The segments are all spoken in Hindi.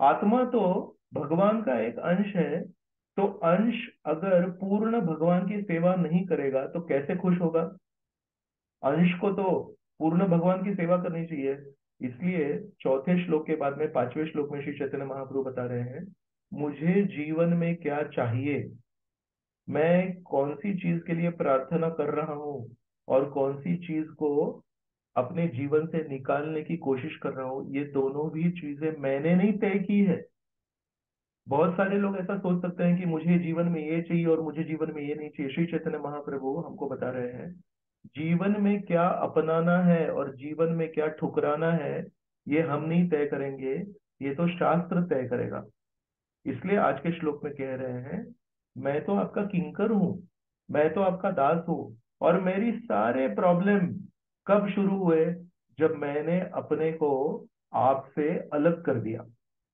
आत्मा तो भगवान का एक अंश है। तो अंश अगर पूर्ण भगवान की सेवा नहीं करेगा तो कैसे खुश होगा? अंश को तो पूर्ण भगवान की सेवा करनी चाहिए। इसलिए चौथे श्लोक के बाद में पांचवें श्लोक में श्री चैतन्य महाप्रभु बता रहे हैं, मुझे जीवन में क्या चाहिए, मैं कौन सी चीज के लिए प्रार्थना कर रहा हूँ और कौन सी चीज को अपने जीवन से निकालने की कोशिश कर रहा हूँ, ये दोनों भी चीजें मैंने नहीं तय की है। बहुत सारे लोग ऐसा सोच सकते हैं कि मुझे जीवन में ये चाहिए और मुझे जीवन में ये नहीं चाहिए। श्री चैतन्य महाप्रभु हमको बता रहे हैं, जीवन में क्या अपनाना है और जीवन में क्या ठुकराना है, ये हम नहीं तय करेंगे, ये तो शास्त्र तय करेगा। इसलिए आज के श्लोक में कह रहे हैं, मैं तो आपका किंकर हूँ, मैं तो आपका दास हूँ, और मेरी सारे प्रॉब्लम कब शुरू हुए? जब मैंने अपने को आपसे अलग कर दिया।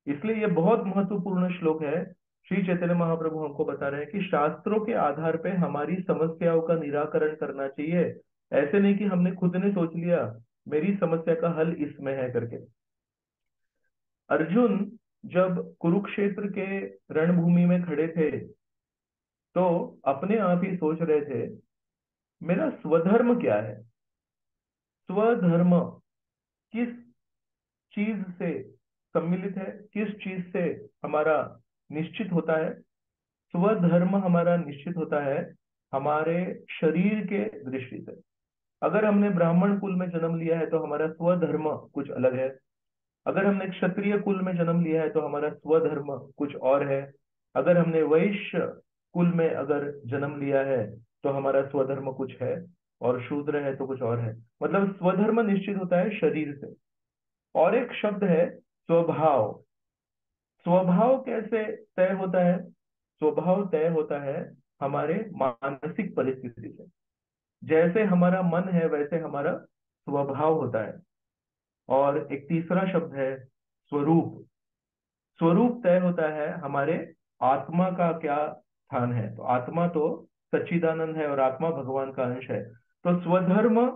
इसलिए ये बहुत महत्वपूर्ण श्लोक है। श्री चैतन्य महाप्रभु हमको बता रहे हैं कि शास्त्रों के आधार पे हमारी समस्याओं का निराकरण करना चाहिए। ऐसे नहीं कि हमने खुद ने सोच लिया मेरी समस्या का हल इसमें है करके। अर्जुन जब कुरुक्षेत्र के रणभूमि में खड़े थे तो अपने आप ही सोच रहे थे, मेरा स्वधर्म क्या है? स्वधर्म किस चीज से सम्मिलित है, किस चीज से हमारा निश्चित होता है? स्वधर्म हमारा निश्चित होता है हमारे शरीर के दृष्टि से। अगर हमने ब्राह्मण कुल में जन्म लिया है तो हमारा स्वधर्म कुछ अलग है। अगर हमने क्षत्रिय कुल में जन्म लिया है तो हमारा स्वधर्म कुछ और है। अगर हमने वैश्य कुल में अगर जन्म लिया है तो हमारा स्वधर्म कुछ है, और शूद्र है तो कुछ और है। मतलब स्वधर्म निश्चित होता है शरीर से। और एक शब्द है स्वभाव। स्वभाव कैसे तय होता है? स्वभाव तय होता है हमारे मानसिक परिस्थिति से। जैसे हमारा मन है वैसे हमारा स्वभाव होता है। और एक तीसरा शब्द है स्वरूप। स्वरूप तय होता है हमारे आत्मा का क्या स्थान है। तो आत्मा तो सच्चिदानंद है और आत्मा भगवान का अंश है। तो स्वधर्म,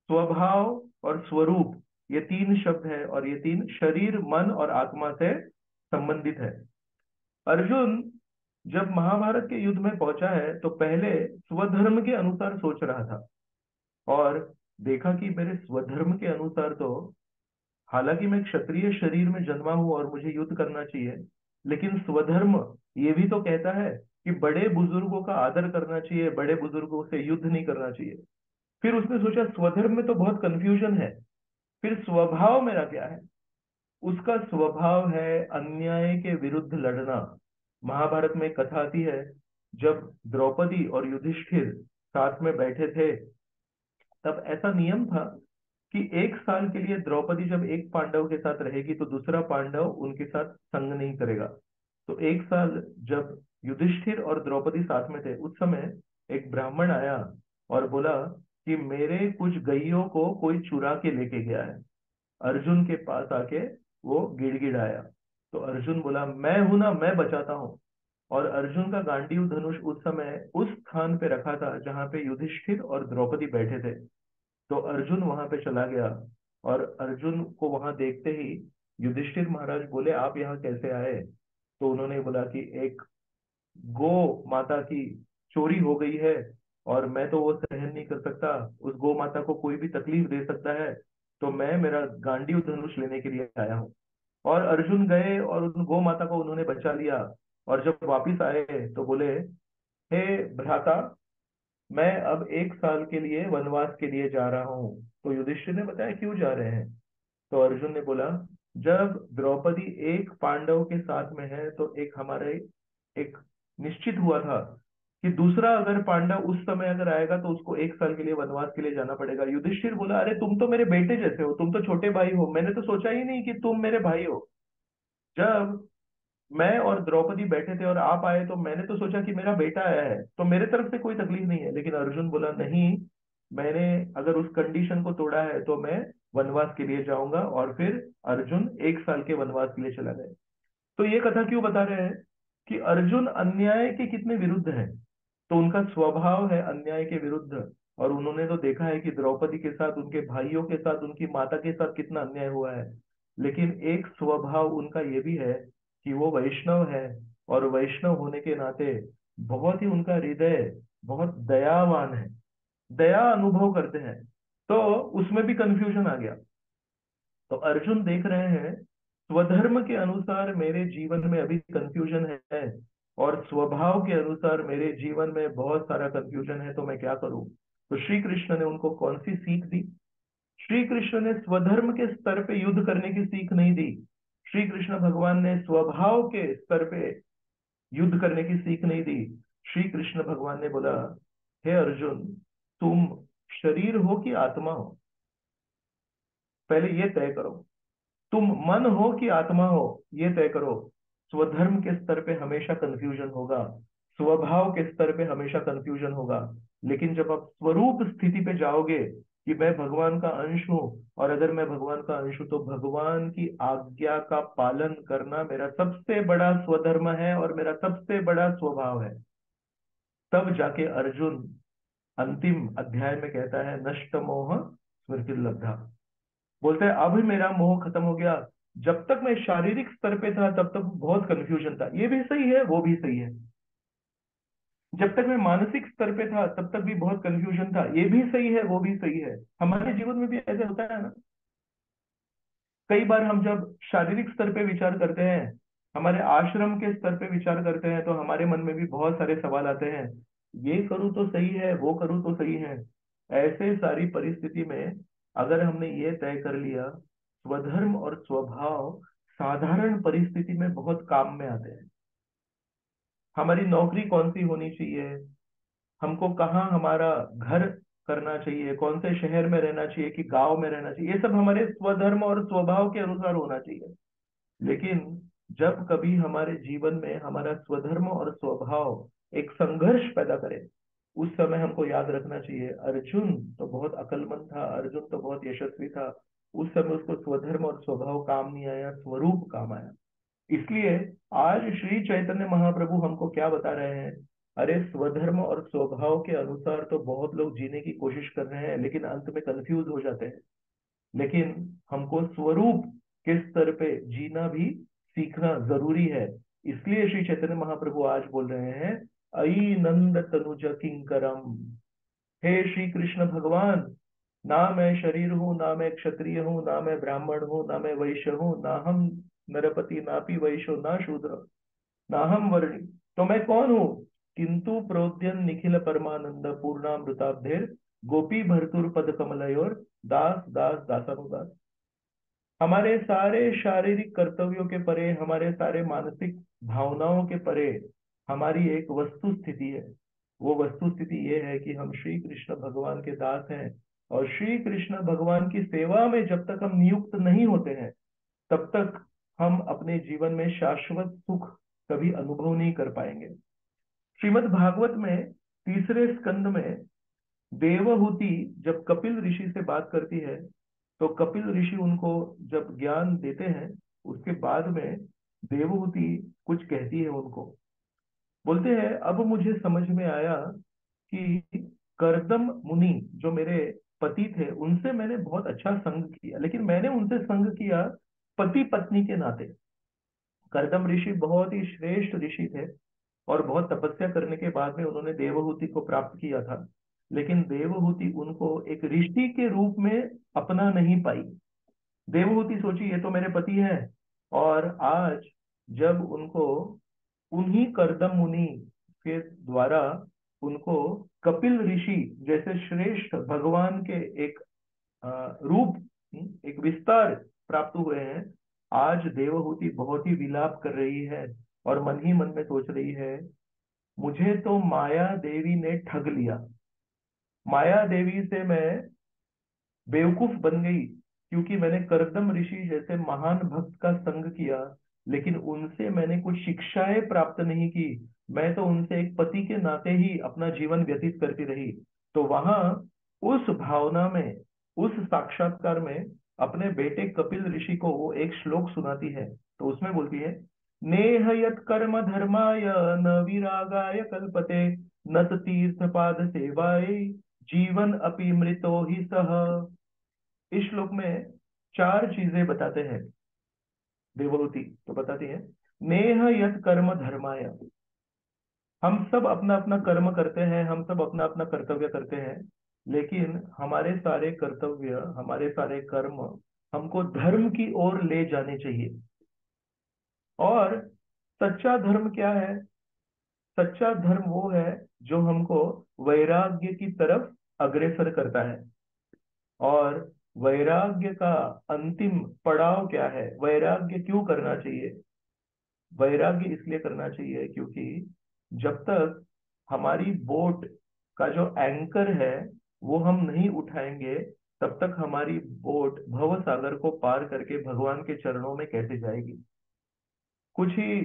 स्वभाव और स्वरूप, ये तीन शब्द है और ये तीन शरीर, मन और आत्मा से संबंधित है। अर्जुन जब महाभारत के युद्ध में पहुंचा है तो पहले स्वधर्म के अनुसार सोच रहा था, और देखा कि मेरे स्वधर्म के अनुसार तो, हालांकि मैं क्षत्रिय शरीर में जन्मा हूं और मुझे युद्ध करना चाहिए, लेकिन स्वधर्म ये भी तो कहता है कि बड़े बुजुर्गों का आदर करना चाहिए, बड़े बुजुर्गों से युद्ध नहीं करना चाहिए। फिर उसने सोचा स्वधर्म में तो बहुत कंफ्यूजन है, फिर स्वभाव मेरा क्या है? उसका स्वभाव है अन्याय के विरुद्ध लड़ना। महाभारत में एक कथा आती है, जब द्रौपदी और युधिष्ठिर साथ में बैठे थे, तब ऐसा नियम था कि एक साल के लिए द्रौपदी जब एक पांडव के साथ रहेगी तो दूसरा पांडव उनके साथ संग नहीं करेगा। तो एक साल जब युधिष्ठिर और द्रौपदी साथ में थे उस समय एक ब्राह्मण आया और बोला कि मेरे कुछ गइयों को कोई चुरा के लेके गया है। अर्जुन के पास आके वो गिड़गिड़ाया। तो अर्जुन बोला, मैं हूं ना, मैं बचाता हूँ। और अर्जुन का गांडीव धनुष उस समय उस स्थान पे रखा था जहां पे युधिष्ठिर और द्रौपदी बैठे थे। तो अर्जुन वहां पे चला गया, और अर्जुन को वहां देखते ही युधिष्ठिर महाराज बोले, आप यहाँ कैसे आए? तो उन्होंने बोला कि एक गो माता की चोरी हो गई है, और मैं तो वो सहन नहीं कर सकता, उस गो माता को कोई भी तकलीफ दे सकता है, तो मैं मेरा गांडीव धनुष लेने के लिए आया हूँ। और अर्जुन गए और उन गो माता को उन्होंने बचा लिया। और जब वापिस आए तो बोले, हे भ्राता, मैं अब एक साल के लिए वनवास के लिए जा रहा हूँ। तो युधिष्ठिर ने बताया, क्यों जा रहे हैं? तो अर्जुन ने बोला, जब द्रौपदी एक पांडव के साथ में है तो एक हमारे एक निश्चित हुआ था कि दूसरा अगर पांडव उस समय अगर आएगा तो उसको एक साल के लिए वनवास के लिए जाना पड़ेगा। युधिष्ठिर बोला, अरे तुम तो मेरे बेटे जैसे हो, तुम तो छोटे भाई हो, मैंने तो सोचा ही नहीं कि तुम मेरे भाई हो। जब मैं और द्रौपदी बैठे थे और आप आए तो मैंने तो सोचा कि मेरा बेटा आया है, तो मेरे तरफ से कोई तकलीफ नहीं है। लेकिन अर्जुन बोला, नहीं, मैंने अगर उस कंडीशन को तोड़ा है तो मैं वनवास के लिए जाऊंगा। और फिर अर्जुन एक साल के वनवास के लिए चला गया। तो ये कथा क्यों बता रहे हैं कि अर्जुन अन्याय के कितने विरुद्ध हैं। तो उनका स्वभाव है अन्याय के विरुद्ध, और उन्होंने तो देखा है कि द्रौपदी के साथ, उनके भाइयों के साथ, उनकी माता के साथ कितना अन्याय हुआ है। लेकिन एक स्वभाव उनका ये भी है कि वो वैष्णव है, और वैष्णव होने के नाते बहुत ही उनका हृदय बहुत दयावान है, दया अनुभव करते हैं। तो उसमें भी कंफ्यूजन आ गया। तो अर्जुन देख रहे हैं स्वधर्म के अनुसार मेरे जीवन में अभी कंफ्यूजन है, और स्वभाव के अनुसार मेरे जीवन में बहुत सारा कंफ्यूजन है, तो मैं क्या करूं। तो श्री कृष्ण ने उनको कौन सी सीख दी। श्री कृष्ण ने स्वधर्म के स्तर पे युद्ध करने की सीख नहीं दी। श्री कृष्ण भगवान ने स्वभाव के स्तर पे युद्ध करने की सीख नहीं दी। श्री कृष्ण भगवान ने बोला, हे अर्जुन, तुम शरीर हो कि आत्मा हो, पहले ये तय करो। तुम मन हो कि आत्मा हो, ये तय करो। स्वधर्म के स्तर पे हमेशा कंफ्यूजन होगा, स्वभाव के स्तर पे हमेशा कंफ्यूजन होगा। लेकिन जब आप स्वरूप स्थिति पे जाओगे कि मैं भगवान का अंश हूं, और अगर मैं भगवान का अंश हूं तो भगवान की आज्ञा का पालन करना मेरा सबसे बड़ा स्वधर्म है और मेरा सबसे बड़ा स्वभाव है, तब जाके अर्जुन अंतिम अध्याय में कहता है, नष्ट मोह स्मृति लब्धा। बोलते हैं अब मेरा मोह खत्म हो गया। जब तक मैं शारीरिक स्तर पे था तब तक बहुत कंफ्यूजन था, ये भी सही है वो भी सही है। जब तक मैं मानसिक स्तर पे था तब तक भी बहुत कंफ्यूजन था, ये भी सही है वो भी सही है। हमारे जीवन में भी ऐसे होता है ना। कई बार हम जब शारीरिक स्तर पे विचार करते हैं, हमारे आश्रम के स्तर पे विचार करते हैं, तो हमारे मन में भी बहुत सारे सवाल आते हैं, ये करूँ तो सही है वो करूँ तो सही है। ऐसे सारी परिस्थिति में अगर हमने ये तय कर लिया, स्वधर्म और स्वभाव साधारण परिस्थिति में बहुत काम में आते हैं। हमारी नौकरी कौन सी होनी चाहिए, हमको कहाँ हमारा घर करना चाहिए, कौन से शहर में रहना चाहिए कि गांव में रहना चाहिए, ये सब हमारे स्वधर्म और स्वभाव के अनुसार होना चाहिए। लेकिन जब कभी हमारे जीवन में हमारा स्वधर्म और स्वभाव एक संघर्ष पैदा करे, उस समय हमको याद रखना चाहिए, अर्जुन तो बहुत अक्लमंद था, अर्जुन तो बहुत यशस्वी था। उस समय उसको स्वधर्म और स्वभाव काम नहीं आया, स्वरूप काम आया। इसलिए आज श्री चैतन्य महाप्रभु हमको क्या बता रहे हैं, अरे स्वधर्म और स्वभाव के अनुसार तो बहुत लोग जीने की कोशिश कर रहे हैं लेकिन अंत में कंफ्यूज हो जाते हैं। लेकिन हमको स्वरूप के स्तर पे जीना भी सीखना जरूरी है। इसलिए श्री चैतन्य महाप्रभु आज बोल रहे हैं, अई नंद तनुज किंकरम। हे श्री कृष्ण भगवान, ना मैं शरीर हूं, ना मैं क्षत्रिय हूं, ना मैं ब्राह्मण हूं, ना मैं वैश्य हूं, ना हम नरपति नापि वैश्यो ना शूद्र, ना हम वर्णी, तो मैं कौन हूं। किंतु प्रोद्यन निखिल परमानंद पूर्णामृताब्धेर गोपी भर्तुर पद कमलयोर दास दास दासानुदास। हमारे सारे शारीरिक कर्तव्यों के परे, हमारे सारे मानसिक भावनाओं के परे हमारी एक वस्तु स्थिति है। वो वस्तु स्थिति ये है कि हम श्री कृष्ण भगवान के दास हैं, और श्री कृष्ण भगवान की सेवा में जब तक हम नियुक्त नहीं होते हैं तब तक हम अपने जीवन में शाश्वत सुख कभी अनुभव नहीं कर पाएंगे। श्रीमद् भागवत में तीसरे स्कंद में देवहूति जब कपिल ऋषि से बात करती है, तो कपिल ऋषि उनको जब ज्ञान देते हैं, उसके बाद में देवहूति कुछ कहती है उनको। बोलते हैं, अब मुझे समझ में आया कि करदम मुनि जो मेरे पति थे उनसे मैंने बहुत अच्छा संग किया, लेकिन मैंने उनसे संग किया पति पत्नी के नाते। करदम ऋषि बहुत ही श्रेष्ठ ऋषि थे, और बहुत तपस्या करने के बाद में उन्होंने देवहूति को प्राप्त किया था। लेकिन देवहूति उनको एक ऋषि के रूप में अपना नहीं पाई। देवहूति सोची ये तो मेरे पति हैं, और आज जब उनको उन्हीं करदम मुनि के द्वारा उनको कपिल ऋषि जैसे श्रेष्ठ भगवान के एक रूप, एक विस्तार प्राप्त हुए हैं, आज देवहूति बहुत ही विलाप कर रही है और मन ही मन में सोच रही है, मुझे तो माया देवी ने ठग लिया। माया देवी से मैं बेवकूफ बन गई, क्योंकि मैंने करदम ऋषि जैसे महान भक्त का संग किया, लेकिन उनसे मैंने कुछ शिक्षाएं प्राप्त नहीं की। मैं तो उनसे एक पति के नाते ही अपना जीवन व्यतीत करती रही। तो वहां उस भावना में, उस साक्षात्कार में अपने बेटे कपिल ऋषि को वो एक श्लोक सुनाती है। तो उसमें बोलती है, नेह यत कर्म धर्माय न विरागाय कल्पते न तीर्थ पाद सेवाय जीवन अपि मृतो ही सह। इस श्लोक में चार चीजें बताते हैं देवहूति, तो बताती हैं, नेह यत कर्म धर्माय। हम सब अपना अपना कर्म करते हैं, हम सब अपना अपना कर्तव्य करते हैं, लेकिन हमारे सारे कर्तव्य, हमारे सारे कर्म हमको धर्म की ओर ले जाने चाहिए। और सच्चा धर्म क्या है? सच्चा धर्म वो है जो हमको वैराग्य की तरफ अग्रसर करता है। और वैराग्य का अंतिम पड़ाव क्या है? वैराग्य क्यों करना चाहिए? वैराग्य इसलिए करना चाहिए क्योंकि जब तक हमारी बोट का जो एंकर है वो हम नहीं उठाएंगे, तब तक हमारी बोट भव सागर को पार करके भगवान के चरणों में कैसे जाएगी। कुछ ही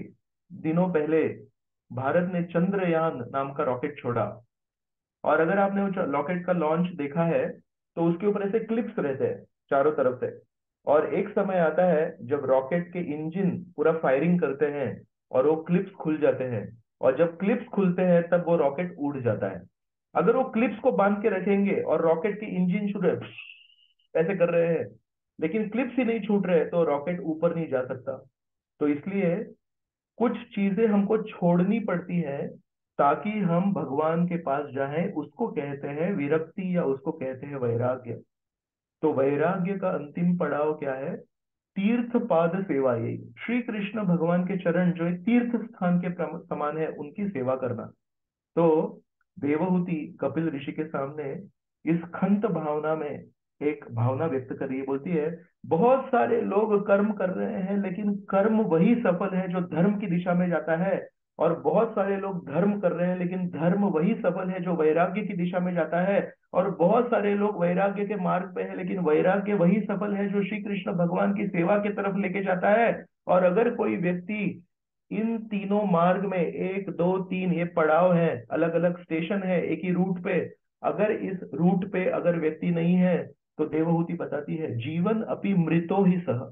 दिनों पहले भारत ने चंद्रयान नाम का रॉकेट छोड़ा। और अगर आपने वो रॉकेट का लॉन्च देखा है तो उसके ऊपर ऐसे क्लिप्स रहते हैं चारों तरफ से। और एक समय आता है जब रॉकेट के इंजन पूरा फायरिंग करते हैं और वो क्लिप्स खुल जाते हैं। और जब क्लिप्स खुलते हैं तब वो रॉकेट उड़ जाता है। अगर वो क्लिप्स को बांध के रखेंगे और रॉकेट के इंजन शुरू ऐसे कर रहे हैं, लेकिन क्लिप्स ही नहीं छूट रहे, तो रॉकेट ऊपर नहीं जा सकता। तो इसलिए कुछ चीजें हमको छोड़नी पड़ती है ताकि हम भगवान के पास जाएं। उसको कहते हैं विरक्ति या उसको कहते हैं वैराग्य। तो वैराग्य का अंतिम पड़ाव क्या है? तीर्थ पाद सेवा। यही श्री कृष्ण भगवान के चरण जो एक तीर्थ स्थान के समान है, उनकी सेवा करना। तो देवहूति कपिल ऋषि के सामने इस खंत भावना में एक भावना व्यक्त कर रही है। बोलती है, बहुत सारे लोग कर्म कर रहे हैं लेकिन कर्म वही सफल है जो धर्म की दिशा में जाता है। और बहुत सारे लोग धर्म कर रहे हैं लेकिन धर्म वही सफल है जो वैराग्य की दिशा में जाता है। और बहुत सारे लोग वैराग्य के मार्ग पे हैं लेकिन वैराग्य वही सफल है जो श्री कृष्ण भगवान की सेवा की तरफ लेके जाता है। और अगर कोई व्यक्ति इन तीनों मार्ग में, एक दो तीन ये पड़ाव है, अलग अलग स्टेशन है एक ही रूट पे, अगर इस रूट पे अगर व्यक्ति नहीं है, तो देवहूति बताती है जीवन अपि मृतो ही सह।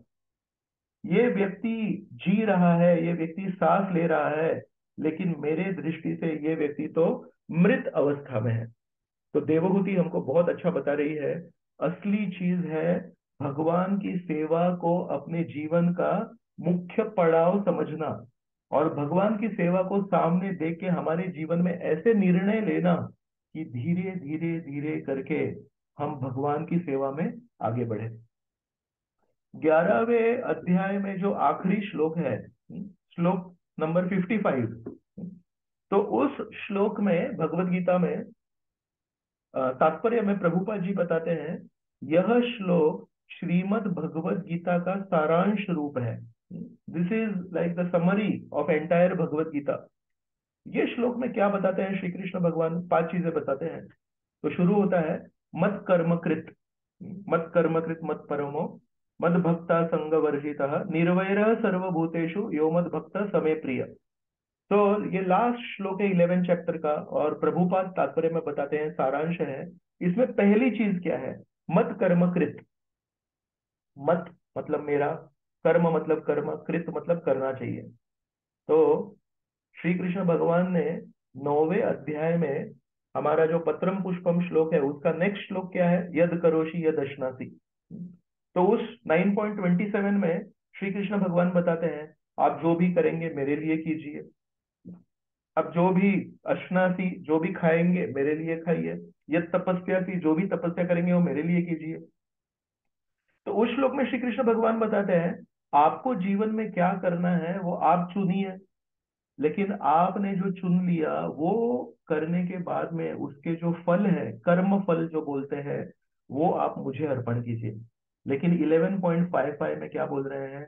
ये व्यक्ति जी रहा है, ये व्यक्ति सांस ले रहा है, लेकिन मेरे दृष्टि से ये व्यक्ति तो मृत अवस्था में है। तो देवहूति हमको बहुत अच्छा बता रही है, असली चीज है भगवान की सेवा को अपने जीवन का मुख्य पड़ाव समझना। और भगवान की सेवा को सामने देख के हमारे जीवन में ऐसे निर्णय लेना कि धीरे धीरे धीरे करके हम भगवान की सेवा में आगे बढ़े। 11वें अध्याय में जो आखिरी श्लोक है, श्लोक नंबर 55, तो उस श्लोक में भगवत गीता में तात्पर्य में प्रभुपाद जी बताते हैं, यह श्लोक श्रीमद् भगवत गीता का सारांश रूप है। This is like the summary of entire Bhagavad Gita. ये श्लोक में क्या बताते हैं श्री कृष्ण भगवान? 5 चीजें बताते हैं। तो शुरू होता है, मत कर्मकृत, मत कर्मकृत मत परमो, मद भक्ता संग वर्जितः, निर्वैर सर्वभूतेषु यो मद भक्त समे प्रिय। तो ये लास्ट श्लोक है 11 चैप्टर का। और प्रभुपाद तात्पर्य में बताते हैं, सारांश है इसमें। पहली चीज क्या है? मत कर्मकृत। मत मतलब मेरा, कर्म मतलब कर्म, कृत मतलब करना चाहिए। तो श्री कृष्ण भगवान ने 9वें अध्याय में हमारा जो पत्रम पुष्पम श्लोक है उसका नेक्स्ट श्लोक क्या है? यद करोषि यद अश्नासि। तो उस 9.27 में श्री कृष्ण भगवान बताते हैं, आप जो भी करेंगे मेरे लिए कीजिए। अब जो भी अश्नासी, जो भी खाएंगे मेरे लिए खाइए। यद तपस्या सी, जो भी तपस्या करेंगे वो मेरे लिए कीजिए। तो उस श्लोक में श्री कृष्ण भगवान बताते हैं, आपको जीवन में क्या करना है वो आप चुनिए, लेकिन आपने जो चुन लिया वो करने के बाद में उसके जो फल है, कर्म फल जो बोलते हैं, वो आप मुझे अर्पण कीजिए। लेकिन 11.55 में क्या बोल रहे हैं?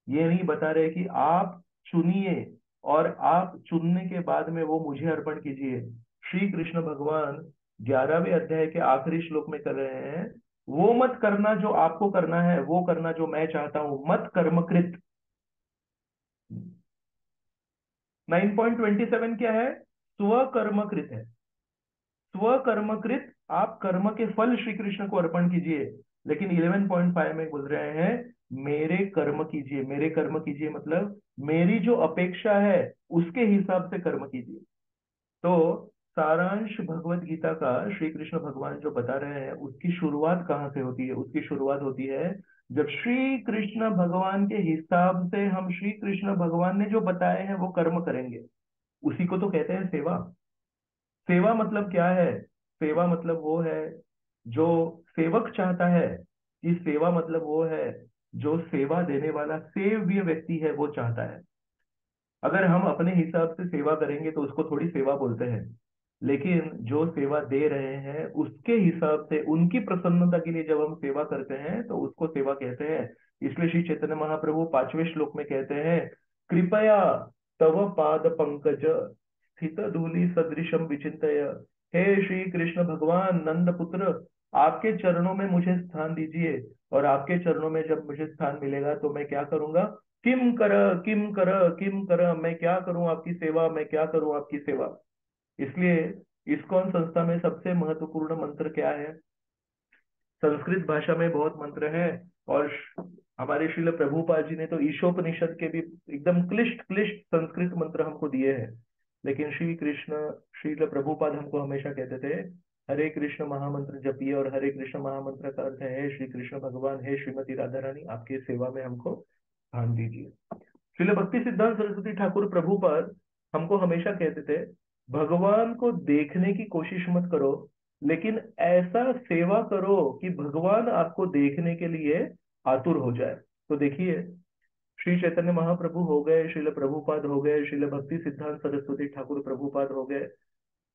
ये नहीं बता रहे कि आप चुनिए और आप चुनने के बाद में वो मुझे अर्पण कीजिए। श्री कृष्ण भगवान 11वें अध्याय के आखिरी श्लोक में कर रहे हैं, वो मत करना जो आपको करना है, वो करना जो मैं चाहता हूं। मत कर्मकृत। 9.27 क्या है? स्वकर्मकृत है। स्वकर्मकृत, आप कर्म के फल श्री कृष्ण को अर्पण कीजिए। लेकिन 11.5 में बोल रहे हैं, मेरे कर्म कीजिए। मेरे कर्म कीजिए मतलब मेरी जो अपेक्षा है उसके हिसाब से कर्म कीजिए। तो सारांश भगवत गीता का श्री कृष्ण भगवान जो बता रहे हैं, उसकी शुरुआत कहाँ से होती है? उसकी शुरुआत होती है जब श्री कृष्ण भगवान के हिसाब से हम श्री कृष्ण भगवान ने जो बताए हैं वो कर्म करेंगे, उसी को तो कहते हैं सेवा। सेवा मतलब क्या है? सेवा मतलब वो है जो सेवक चाहता है, कि सेवा मतलब वो है जो सेवा देने वाला सेव्य व्यक्ति है वो चाहता है। अगर हम अपने हिसाब से सेवा करेंगे तो उसको थोड़ी सेवा बोलते हैं, लेकिन जो सेवा दे रहे हैं उसके हिसाब से उनकी प्रसन्नता के लिए जब हम सेवा करते हैं तो उसको सेवा कहते हैं। इसलिए श्री चैतन्य महाप्रभु 5वें श्लोक में कहते हैं, कृपया तव पाद पंकज स्थित धूलि सदृशम विचिंतय। हे श्री कृष्ण भगवान नंद पुत्र, आपके चरणों में मुझे स्थान दीजिए, और आपके चरणों में जब मुझे स्थान मिलेगा तो मैं क्या करूंगा? किम कर, किम कर, किम कर, मैं क्या करूं आपकी सेवा, मैं क्या करूं आपकी सेवा। इसलिए इस्कॉन संस्था में सबसे महत्वपूर्ण मंत्र क्या है? संस्कृत भाषा में बहुत मंत्र हैं, और हमारे श्रील प्रभुपाद जी ने तो ईशोपनिषद के भी एकदम क्लिष्ट क्लिष्ट संस्कृत मंत्र हमको दिए हैं। लेकिन श्री कृष्ण श्रील प्रभुपाद हमको हमेशा कहते थे, हरे कृष्ण महामंत्र जपिए, और हरे कृष्ण महामंत्र का अर्थ है, श्री कृष्ण भगवान, हे श्रीमती राधा रानी, आपकी सेवा में हमको ध्यान दीजिए। श्रील भक्ति सिद्धांत सरस्वती ठाकुर प्रभुपाद हमको हमेशा कहते थे, भगवान को देखने की कोशिश मत करो, लेकिन ऐसा सेवा करो कि भगवान आपको देखने के लिए आतुर हो जाए। तो देखिए, श्री चैतन्य महाप्रभु हो गए, श्रील प्रभुपाद हो गए, श्रील भक्ति सिद्धांत सरस्वती ठाकुर प्रभुपाद हो गए,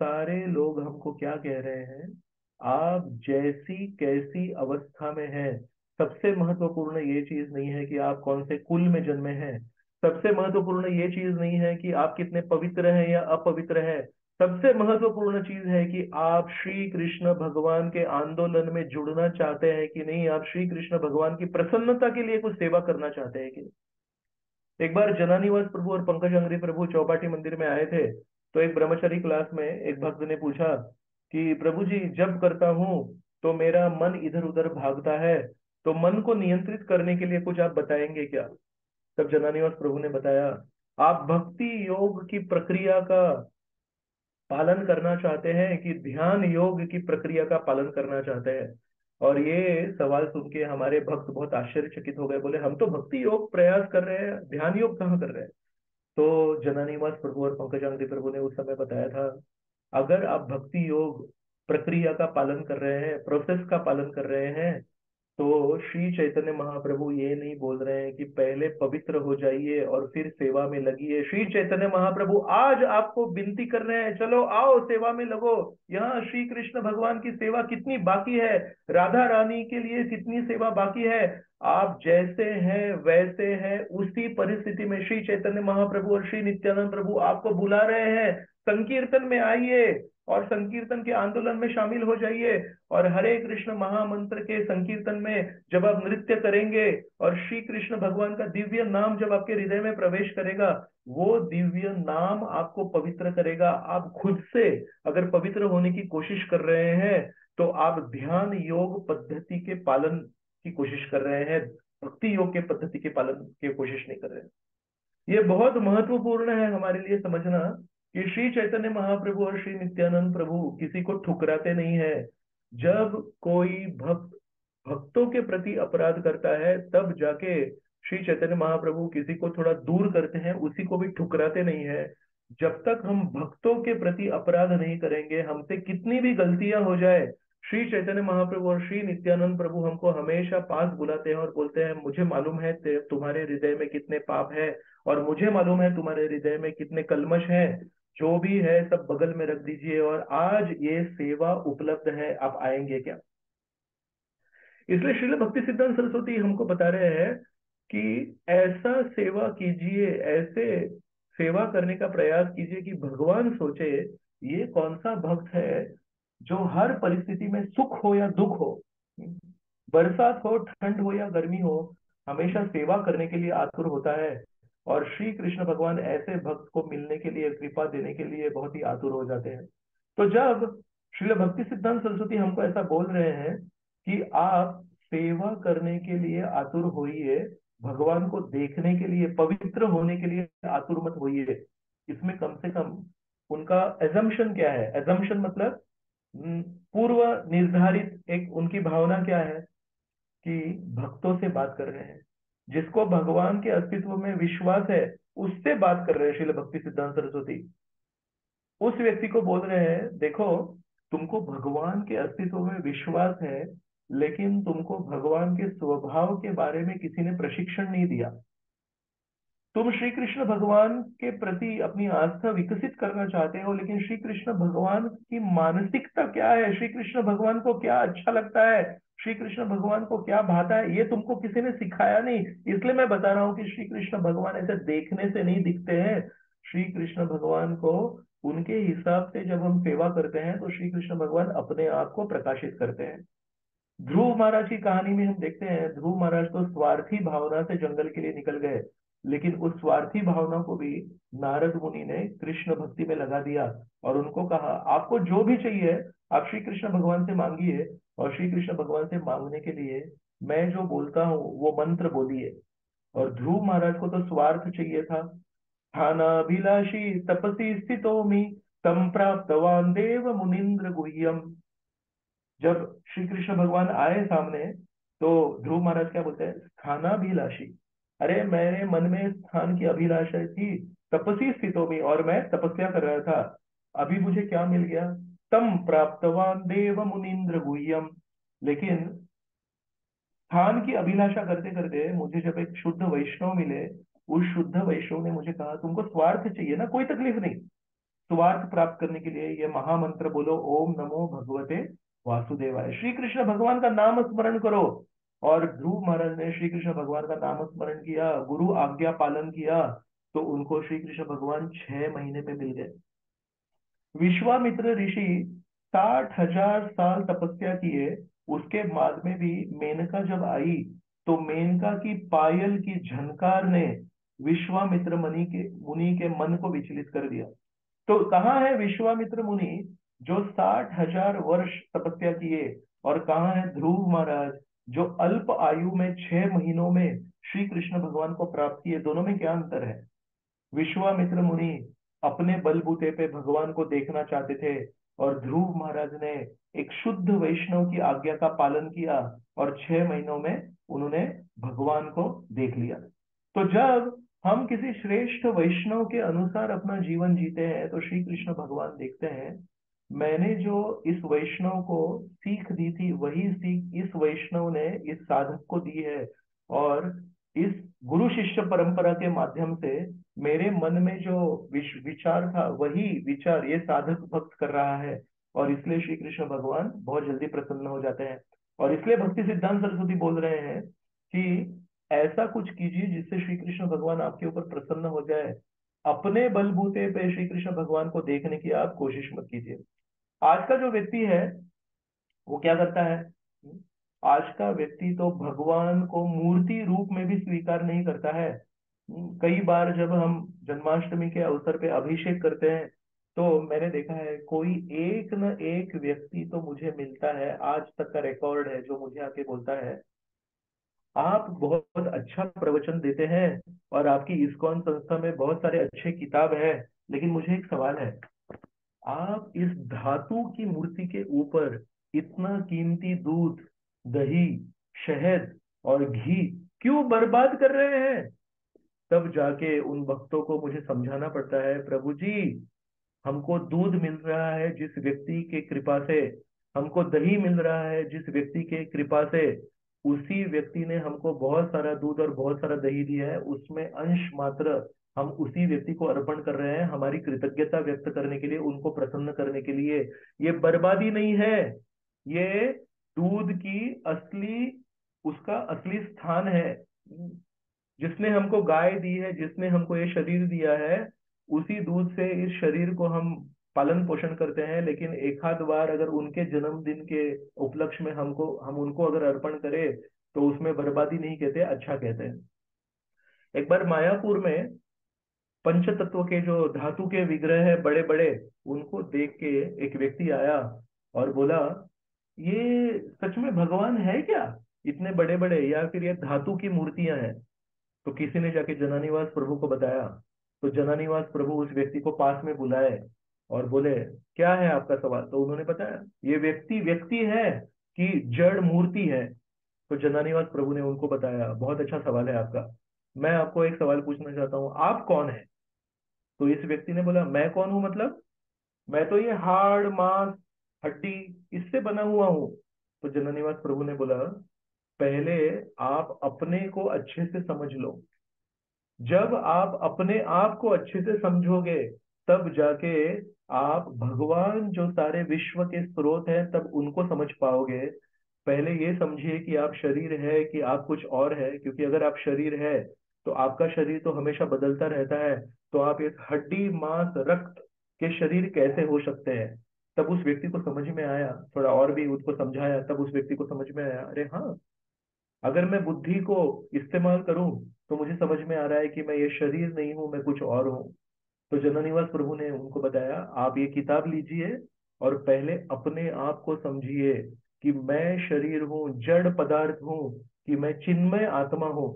सारे लोग हमको क्या कह रहे हैं? आप जैसी कैसी अवस्था में हैं, सबसे महत्वपूर्ण ये चीज नहीं है कि आप कौन से कुल में जन्मे हैं। सबसे महत्वपूर्ण ये चीज नहीं है कि आप कितने पवित्र हैं या अपवित्र हैं। सबसे महत्वपूर्ण चीज है कि आप श्री कृष्ण भगवान के आंदोलन में जुड़ना चाहते हैं कि नहीं, आप श्री कृष्ण भगवान की प्रसन्नता के लिए कुछ सेवा करना चाहते हैं कि नहीं। एक बार जनानिवास प्रभु और पंकज अंग्री प्रभु चौपाटी मंदिर में आए थे, तो एक ब्रह्मचारी क्लास में एक भक्त ने पूछा कि प्रभु जी, जब करता हूँ तो मेरा मन इधर उधर भागता है, तो मन को नियंत्रित करने के लिए कुछ आप बताएंगे क्या? तब जनानिवास प्रभु ने बताया, आप भक्ति योग की प्रक्रिया का पालन करना चाहते हैं कि ध्यान योग की प्रक्रिया का पालन करना चाहते हैं? और ये सवाल सुन के हमारे भक्त बहुत आश्चर्यचकित हो गए, बोले हम तो भक्ति योग प्रयास कर रहे हैं, ध्यान योग कहाँ कर रहे हैं। तो जनानिवास प्रभु और पंकजांगी प्रभु ने उस समय बताया था, अगर आप भक्ति योग प्रक्रिया का पालन कर रहे हैं, प्रोसेस का पालन कर रहे हैं, तो श्री चैतन्य महाप्रभु ये नहीं बोल रहे हैं कि पहले पवित्र हो जाइए और फिर सेवा में लगिए। श्री चैतन्य महाप्रभु आज आपको विनती कर रहे हैं, चलो आओ सेवा में लगो। यहाँ श्री कृष्ण भगवान की सेवा कितनी बाकी है, राधा रानी के लिए कितनी सेवा बाकी है। आप जैसे हैं वैसे हैं, उसी परिस्थिति में श्री चैतन्य महाप्रभु और श्री नित्यानंद प्रभु आपको बुला रहे हैं, संकीर्तन में आइए और संकीर्तन के आंदोलन में शामिल हो जाइए। और हरे कृष्ण महामंत्र के संकीर्तन में जब आप नृत्य करेंगे और श्री कृष्ण भगवान का दिव्य नाम जब आपके हृदय में प्रवेश करेगा, वो दिव्य नाम आपको पवित्र करेगा। आप खुद से अगर पवित्र होने की कोशिश कर रहे हैं, तो आप ध्यान योग पद्धति के पालन की कोशिश कर रहे हैं, भक्ति योग के पद्धति के पालन की कोशिश नहीं कर रहे हैं। ये बहुत महत्वपूर्ण है हमारे लिए समझना, कि श्री चैतन्य महाप्रभु और श्री नित्यानंद प्रभु किसी को ठुकराते नहीं है। जब कोई भक्त भक्तों के प्रति अपराध करता है, तब जाके श्री चैतन्य महाप्रभु किसी को थोड़ा दूर करते हैं, उसी को भी ठुकराते नहीं है। जब तक हम भक्तों के प्रति अपराध नहीं करेंगे, हमसे कितनी भी गलतियां हो जाए, श्री चैतन्य महाप्रभु और श्री नित्यानंद प्रभु हमको हमेशा पास बुलाते हैं और बोलते हैं, मुझे मालूम है तुम्हारे हृदय में कितने पाप है, और मुझे मालूम है तुम्हारे हृदय में कितने कल्मश हैं। जो भी है सब बगल में रख दीजिए, और आज ये सेवा उपलब्ध है, आप आएंगे क्या? इसलिए श्रील भक्ति सिद्धांत सरस्वती हमको बता रहे हैं कि ऐसा सेवा कीजिए, ऐसे सेवा करने का प्रयास कीजिए कि भगवान सोचे, ये कौन सा भक्त है जो हर परिस्थिति में सुख हो या दुख हो, बरसात हो ठंड हो या गर्मी हो, हमेशा सेवा करने के लिए आतुर होता है। और श्री कृष्ण भगवान ऐसे भक्त को मिलने के लिए, कृपा देने के लिए बहुत ही आतुर हो जाते हैं। तो जब श्रील भक्ति सिद्धांत सरस्वती हमको ऐसा बोल रहे हैं कि आप सेवा करने के लिए आतुर होइए, भगवान को देखने के लिए, पवित्र होने के लिए आतुर मत होइए, इसमें कम से कम उनका एजम्पशन क्या है? एजम्पशन मतलब पूर्व निर्धारित एक उनकी भावना क्या है? कि भक्तों से बात कर रहे हैं, जिसको भगवान के अस्तित्व में विश्वास है, उससे बात कर रहे हैं श्रील भक्ति सिद्धांत सरस्वती। उस व्यक्ति को बोल रहे हैं, देखो, तुमको भगवान के अस्तित्व में विश्वास है, लेकिन तुमको भगवान के स्वभाव के बारे में किसी ने प्रशिक्षण नहीं दिया। तुम श्री कृष्ण भगवान के प्रति अपनी आस्था विकसित करना चाहते हो, लेकिन श्री कृष्ण भगवान की मानसिकता क्या है, श्री कृष्ण भगवान को क्या अच्छा लगता है, श्री कृष्ण भगवान को क्या भाता है, ये तुमको किसी ने सिखाया नहीं। इसलिए मैं बता रहा हूँ कि श्री कृष्ण भगवान ऐसे देखने से नहीं दिखते हैं। श्री कृष्ण भगवान को उनके हिसाब से जब हम सेवा करते हैं तो श्री कृष्ण भगवान अपने आप को प्रकाशित करते हैं। ध्रुव महाराज की कहानी में हम देखते हैं, ध्रुव महाराज तो स्वार्थी भावना से जंगल के लिए निकल गए, लेकिन उस स्वार्थी भावना को भी नारद मुनि ने कृष्ण भक्ति में लगा दिया और उनको कहा, आपको जो भी चाहिए आप श्री कृष्ण भगवान से मांगिए, और श्री कृष्ण भगवान से मांगने के लिए मैं जो बोलता हूँ वो मंत्र बोलिए। और ध्रुव महाराज को तो स्वार्थ चाहिए था। स्थानाभिलाषी तपसी स्थितो मी तम प्राप्तवान देव मुनीन्द्र गुह्यम। जब श्री कृष्ण भगवान आए सामने, तो ध्रुव महाराज क्या बोलते हैं, स्थानाभिलाषी। अरे मेरे मन में स्थान की अभिलाषा थी, तपसी स्थितों में, और मैं तपस्या कर रहा था। अभी मुझे क्या मिल गया, तम प्राप्तवान देव मुनीन्द्र गुह्यम। लेकिन स्थान की अभिलाषा करते करते मुझे जब एक शुद्ध वैष्णव मिले, उस शुद्ध वैष्णव ने मुझे कहा, तुमको स्वार्थ चाहिए ना, कोई तकलीफ नहीं, स्वार्थ प्राप्त करने के लिए ये महामंत्र बोलो, ओम नमो भगवते वासुदेवाय, श्री कृष्ण भगवान का नाम स्मरण करो। और ध्रुव महाराज ने श्री कृष्ण भगवान का नाम स्मरण किया, गुरु आज्ञा पालन किया, तो उनको श्री कृष्ण भगवान 6 महीने में मिल गए। विश्वामित्र ऋषि 60,000 साल तपस्या किए, उसके बाद में भी मेनका जब आई, तो मेनका की पायल की झनकार ने विश्वामित्र मुनि के मन को विचलित कर दिया। तो कहाँ है विश्वामित्र मुनि जो 60,000 वर्ष तपस्या किए, और कहाँ है ध्रुव महाराज जो अल्प आयु में 6 महीनों में श्री कृष्ण भगवान को प्राप्त किए। दोनों में क्या अंतर है। विश्वामित्र मुनि अपने बलबूते पे भगवान को देखना चाहते थे, और ध्रुव महाराज ने एक शुद्ध वैष्णव की आज्ञा का पालन किया, और 6 महीनों में उन्होंने भगवान को देख लिया। तो जब हम किसी श्रेष्ठ वैष्णव के अनुसार अपना जीवन जीते हैं, तो श्री कृष्ण भगवान देखते हैं, मैंने जो इस वैष्णव को सीख दी थी, वही सीख इस वैष्णव ने इस साधक को दी है। और इस गुरु शिष्य परंपरा के माध्यम से मेरे मन में जो विचार था, वही विचार ये साधक भक्त कर रहा है। और इसलिए श्री कृष्ण भगवान बहुत जल्दी प्रसन्न हो जाते हैं। और इसलिए भक्ति सिद्धांत सरस्वती बोल रहे हैं कि ऐसा कुछ कीजिए जिससे श्री कृष्ण भगवान आपके ऊपर प्रसन्न हो जाए। अपने बलबूते पे श्री कृष्ण भगवान को देखने की आप कोशिश मत कीजिए। आज का जो व्यक्ति है वो क्या करता है, आज का व्यक्ति तो भगवान को मूर्ति रूप में भी स्वीकार नहीं करता है। कई बार जब हम जन्माष्टमी के अवसर पे अभिषेक करते हैं, तो मैंने देखा है कोई एक न एक व्यक्ति तो मुझे मिलता है, आज तक का रिकॉर्ड है, जो मुझे आके बोलता है, आप बहुत अच्छा प्रवचन देते हैं और आपकी इस्कॉन संस्था में बहुत सारे अच्छे किताब है, लेकिन मुझे एक सवाल है, आप इस धातु की मूर्ति के ऊपर इतना कीमती दूध, दही, शहद और घी क्यों बर्बाद कर रहे हैं। तब जाके उन भक्तों को मुझे समझाना पड़ता है, प्रभु जी, हमको दूध मिल रहा है जिस व्यक्ति के कृपा से, हमको दही मिल रहा है जिस व्यक्ति के कृपा से, उसी व्यक्ति ने हमको बहुत सारा दूध और बहुत सारा दही दिया है, उसमें अंश मात्र हम उसी व्यक्ति को अर्पण कर रहे हैं, हमारी कृतज्ञता व्यक्त करने के लिए, उनको प्रसन्न करने के लिए। ये बर्बादी नहीं है, ये दूध की असली, उसका असली स्थान है। जिसने हमको गाय दी है, जिसने हमको ये शरीर दिया है, उसी दूध से इस शरीर को हम पालन पोषण करते हैं। लेकिन एक आध बार अगर उनके जन्मदिन के उपलक्ष्य में हम उनको अगर अर्पण करें, तो उसमें बर्बादी नहीं कहते, अच्छा कहते हैं। एक बार मायापुर में पंच तत्व के जो धातु के विग्रह है बड़े बड़े, उनको देख के एक व्यक्ति आया और बोला, ये सच में भगवान है क्या, इतने बड़े बड़े, या फिर ये धातु की मूर्तियां हैं। तो किसी ने जाके जनानिवास प्रभु को बताया। तो जनानिवास प्रभु उस व्यक्ति को पास में बुलाए और बोले, क्या है आपका सवाल। तो उन्होंने बताया, ये व्यक्ति व्यक्ति है कि जड़ मूर्ति है। तो जनानिवास प्रभु ने उनको बताया, बहुत अच्छा सवाल है आपका, मैं आपको एक सवाल पूछना चाहता हूँ, आप कौन है? तो इस व्यक्ति ने बोला, मैं कौन हूं मतलब? मैं तो ये हाड़ मांस हड्डी इससे बना हुआ हूं। तो जननिवास प्रभु ने बोला, पहले आप अपने को अच्छे से समझ लो। जब आप अपने आप को अच्छे से समझोगे, तब जाके आप भगवान जो सारे विश्व के स्रोत हैं तब उनको समझ पाओगे। पहले ये समझिए कि आप शरीर है कि आप कुछ और है, क्योंकि अगर आप शरीर है तो आपका शरीर तो हमेशा बदलता रहता है। तो आप एक हड्डी मांस रक्त के शरीर कैसे हो सकते हैं? तब उस व्यक्ति को समझ में आया, थोड़ा और भी उसको समझाया, तब उस व्यक्ति को समझ में आया, अरे हाँ, अगर मैं बुद्धि को इस्तेमाल करूं तो मुझे समझ में आ रहा है कि मैं ये शरीर नहीं हूं, मैं कुछ और हूं। तो जननिवास प्रभु ने उनको बताया, आप ये किताब लीजिए और पहले अपने आप को समझिए कि मैं शरीर हूँ, जड़ पदार्थ हूँ, कि मैं चिन्मय आत्मा हूँ।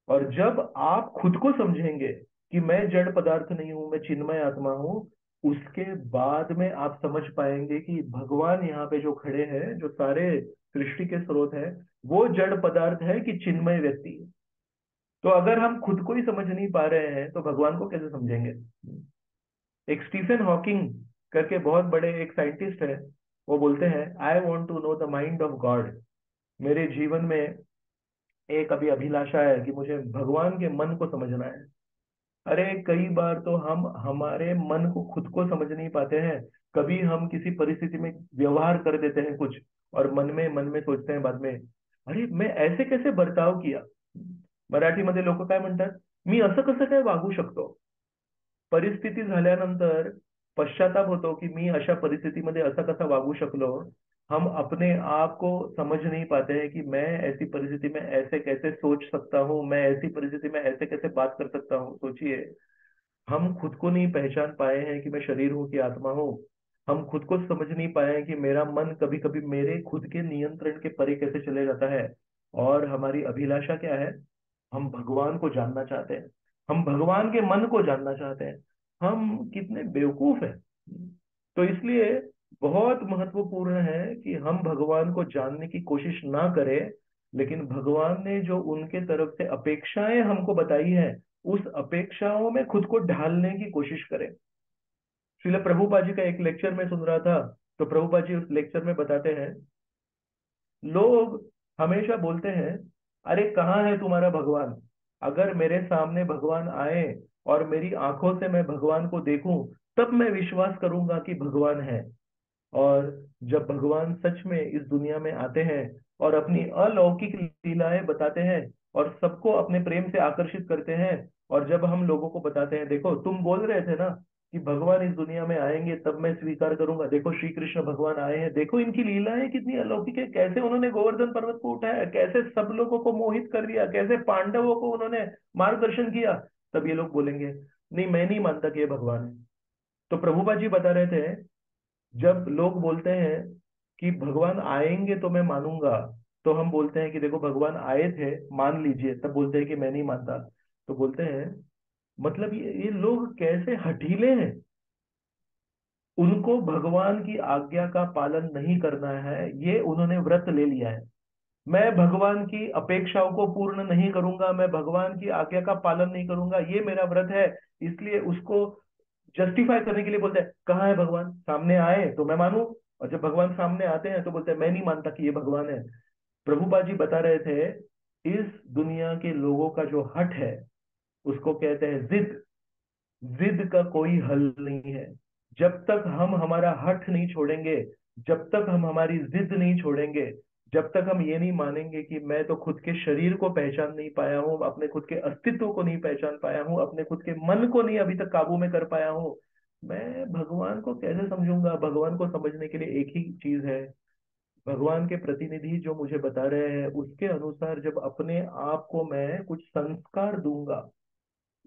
और जब आप खुद को समझेंगे कि मैं जड़ पदार्थ नहीं हूँ, मैं चिन्मय आत्मा हूँ, उसके बाद में आप समझ पाएंगे कि भगवान यहाँ पे जो खड़े हैं, जो सारे सृष्टि के स्रोत हैं, वो जड़ पदार्थ है कि चिन्मय व्यक्ति है। तो अगर हम खुद को ही समझ नहीं पा रहे हैं तो भगवान को कैसे समझेंगे? एक स्टीफन हॉकिंग करके बहुत बड़े एक साइंटिस्ट है, वो बोलते हैं, I want to know the mind of God. मेरे जीवन में एक अभी अभिलाषा है कि मुझे भगवान के मन को समझना है। अरे कई बार तो हम हमारे मन को खुद को समझ नहीं पाते हैं। कभी हम किसी परिस्थिति में व्यवहार कर देते हैं कुछ, और मन में सोचते हैं बाद में, अरे मैं ऐसे कैसे बर्ताव किया? मराठीमध्ये लोक काय म्हणतात, मी असं कसं काय वागू शकतो? परिस्थिती झाल्यानंतर पश्चाताप होतो कि मी अशा परिस्थितीमध्ये असा कसा वागू शकलो। हम अपने आप को समझ नहीं पाते हैं कि मैं ऐसी परिस्थिति में ऐसे कैसे सोच सकता हूँ, मैं ऐसी परिस्थिति में ऐसे कैसे बात कर सकता हूँ। सोचिए, हम खुद को नहीं पहचान पाए हैं कि मैं शरीर हूँ कि आत्मा हूँ। हम खुद को समझ नहीं पाए हैं कि मेरा मन कभी कभी मेरे खुद के नियंत्रण के परे कैसे चले जाता है। और हमारी अभिलाषा क्या है? हम भगवान को जानना चाहते हैं, हम भगवान के मन को जानना चाहते हैं। हम कितने बेवकूफ हैं। तो इसलिए बहुत महत्वपूर्ण है कि हम भगवान को जानने की कोशिश ना करें, लेकिन भगवान ने जो उनके तरफ से अपेक्षाएं हमको बताई हैं, उस अपेक्षाओं में खुद को ढालने की कोशिश करें। श्रील प्रभुपाद जी का एक लेक्चर में सुन रहा था, तो प्रभुपाद जी उस लेक्चर में बताते हैं, लोग हमेशा बोलते हैं, अरे कहाँ है तुम्हारा भगवान? अगर मेरे सामने भगवान आए और मेरी आंखों से मैं भगवान को देखूं, तब मैं विश्वास करूंगा कि भगवान है। और जब भगवान सच में इस दुनिया में आते हैं और अपनी अलौकिक लीलाएं बताते हैं और सबको अपने प्रेम से आकर्षित करते हैं, और जब हम लोगों को बताते हैं, देखो तुम बोल रहे थे ना कि भगवान इस दुनिया में आएंगे तब मैं स्वीकार करूंगा, देखो श्री कृष्ण भगवान आए हैं, देखो इनकी लीलाएं कितनी अलौकिक है, कैसे उन्होंने गोवर्धन पर्वत को उठाया, कैसे सब लोगों को मोहित कर दिया, कैसे पांडवों को उन्होंने मार्गदर्शन किया। तब ये लोग बोलेंगे, नहीं मैं नहीं मानता कि ये भगवान है। तो प्रभुपा जी बता रहे थे, जब लोग बोलते हैं कि भगवान आएंगे तो मैं मानूंगा, तो हम बोलते हैं कि देखो भगवान आए थे, मान लीजिए, तब बोलते हैं कि मैं नहीं मानता। तो बोलते हैं, मतलब ये लोग कैसे हठीले हैं। उनको भगवान की आज्ञा का पालन नहीं करना है, ये उन्होंने व्रत ले लिया है। मैं भगवान की अपेक्षाओं को पूर्ण नहीं करूंगा, मैं भगवान की आज्ञा का पालन नहीं करूंगा, ये मेरा व्रत है। इसलिए उसको जस्टिफाई करने के लिए बोलते हैं, कहाँ है भगवान, सामने आए तो मैं मानूं। और जब भगवान सामने आते हैं तो बोलते हैं, मैं नहीं मानता कि ये भगवान है। प्रभुपाद जी बता रहे थे, इस दुनिया के लोगों का जो हट है, उसको कहते हैं जिद। जिद का कोई हल नहीं है। जब तक हम हमारा हठ नहीं छोड़ेंगे, जब तक हम हमारी जिद नहीं छोड़ेंगे, जब तक हम ये नहीं मानेंगे कि मैं तो खुद के शरीर को पहचान नहीं पाया हूँ, अपने खुद के अस्तित्व को नहीं पहचान पाया हूँ, अपने खुद के मन को नहीं अभी तक काबू में कर पाया हूँ, मैं भगवान को कैसे समझूंगा? भगवान को समझने के लिए एक ही चीज है, भगवान के प्रतिनिधि जो मुझे बता रहे हैं उसके अनुसार जब अपने आप को मैं कुछ संस्कार दूंगा,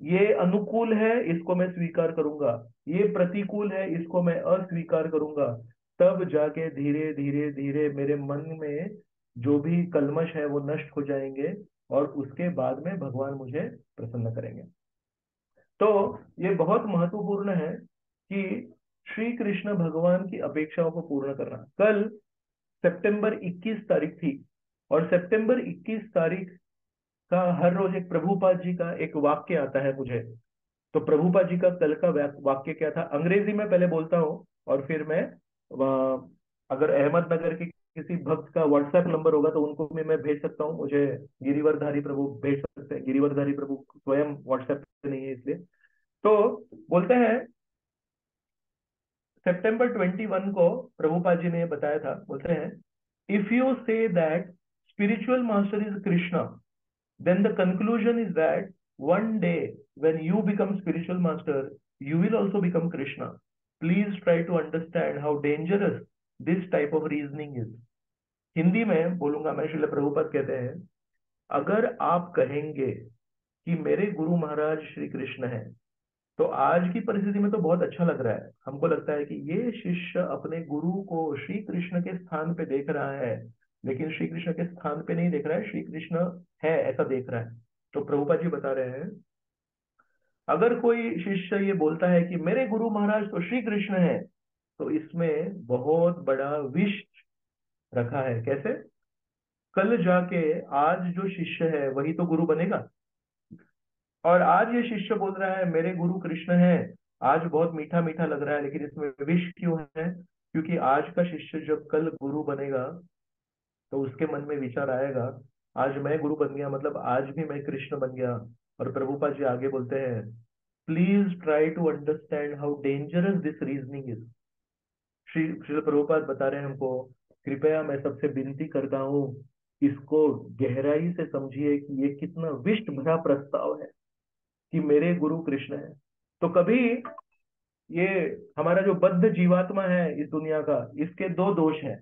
ये अनुकूल है इसको मैं स्वीकार करूंगा, ये प्रतिकूल है इसको मैं अस्वीकार करूंगा, तब जाके धीरे धीरे धीरे मेरे मन में जो भी कल्मश है वो नष्ट हो जाएंगे, और उसके बाद में भगवान मुझे प्रसन्न करेंगे। तो ये बहुत महत्वपूर्ण है कि श्री कृष्ण भगवान की अपेक्षाओं को पूर्ण करना। कल सितंबर 21 तारीख थी, और सितंबर 21 तारीख का हर रोज एक प्रभुपाद जी का एक वाक्य आता है मुझे। तो प्रभुपाद जी का कल का वाक्य क्या था, अंग्रेजी में पहले बोलता हूँ और फिर मैं अगर अहमदनगर के किसी भक्त का व्हाट्सएप नंबर होगा तो उनको भी मैं भेज सकता हूँ, मुझे गिरिवरधारी प्रभु भेज सकते हैं, गिरिवरधारी प्रभु स्वयं व्हाट्सएप पे नहीं है इसलिए। तो बोलते हैं सितंबर 21 को प्रभुपाद जी ने बताया था, बोलते हैं if you say that spiritual master is Krishna, then the conclusion is that one day when you become spiritual master, you will also become Krishna. Please try to understand how dangerous this type of reasoning is. Hindi में बोलूंगा मैं, श्रील प्रभुपाद कहते हैं, अगर आप कहेंगे कि मेरे गुरु महाराज श्री कृष्ण है, तो आज की परिस्थिति में तो बहुत अच्छा लग रहा है, हमको लगता है कि ये शिष्य अपने गुरु को श्री कृष्ण के स्थान पे देख रहा है, लेकिन श्री कृष्ण के स्थान पे नहीं देख रहा है, श्री कृष्ण है ऐसा देख रहा है। तो प्रभुपाद जी बता रहे हैं, अगर कोई शिष्य ये बोलता है कि मेरे गुरु महाराज तो श्री कृष्ण है, तो इसमें बहुत बड़ा विष रखा है। कैसे? कल जाके आज जो शिष्य है वही तो गुरु बनेगा, और आज ये शिष्य बोल रहा है मेरे गुरु कृष्ण है, आज बहुत मीठा मीठा लग रहा है, लेकिन इसमें विष क्यों है? क्योंकि आज का शिष्य जब कल गुरु बनेगा तो उसके मन में विचार आएगा, आज मैं गुरु बन गया मतलब आज भी मैं कृष्ण बन गया। और प्रभुपाद जी आगे बोलते हैं, please try to understand how dangerous this reasoning is. Shri Shri Prabhupada बता रहे हैं हमको, कृपया मैं सबसे विनती करता हूँ, इसको गहराई से समझिए कि ये कितना विष्ट भरा प्रस्ताव है कि मेरे गुरु कृष्ण है। तो कभी ये हमारा जो बद्ध जीवात्मा है इस दुनिया का, इसके दो दोष हैं।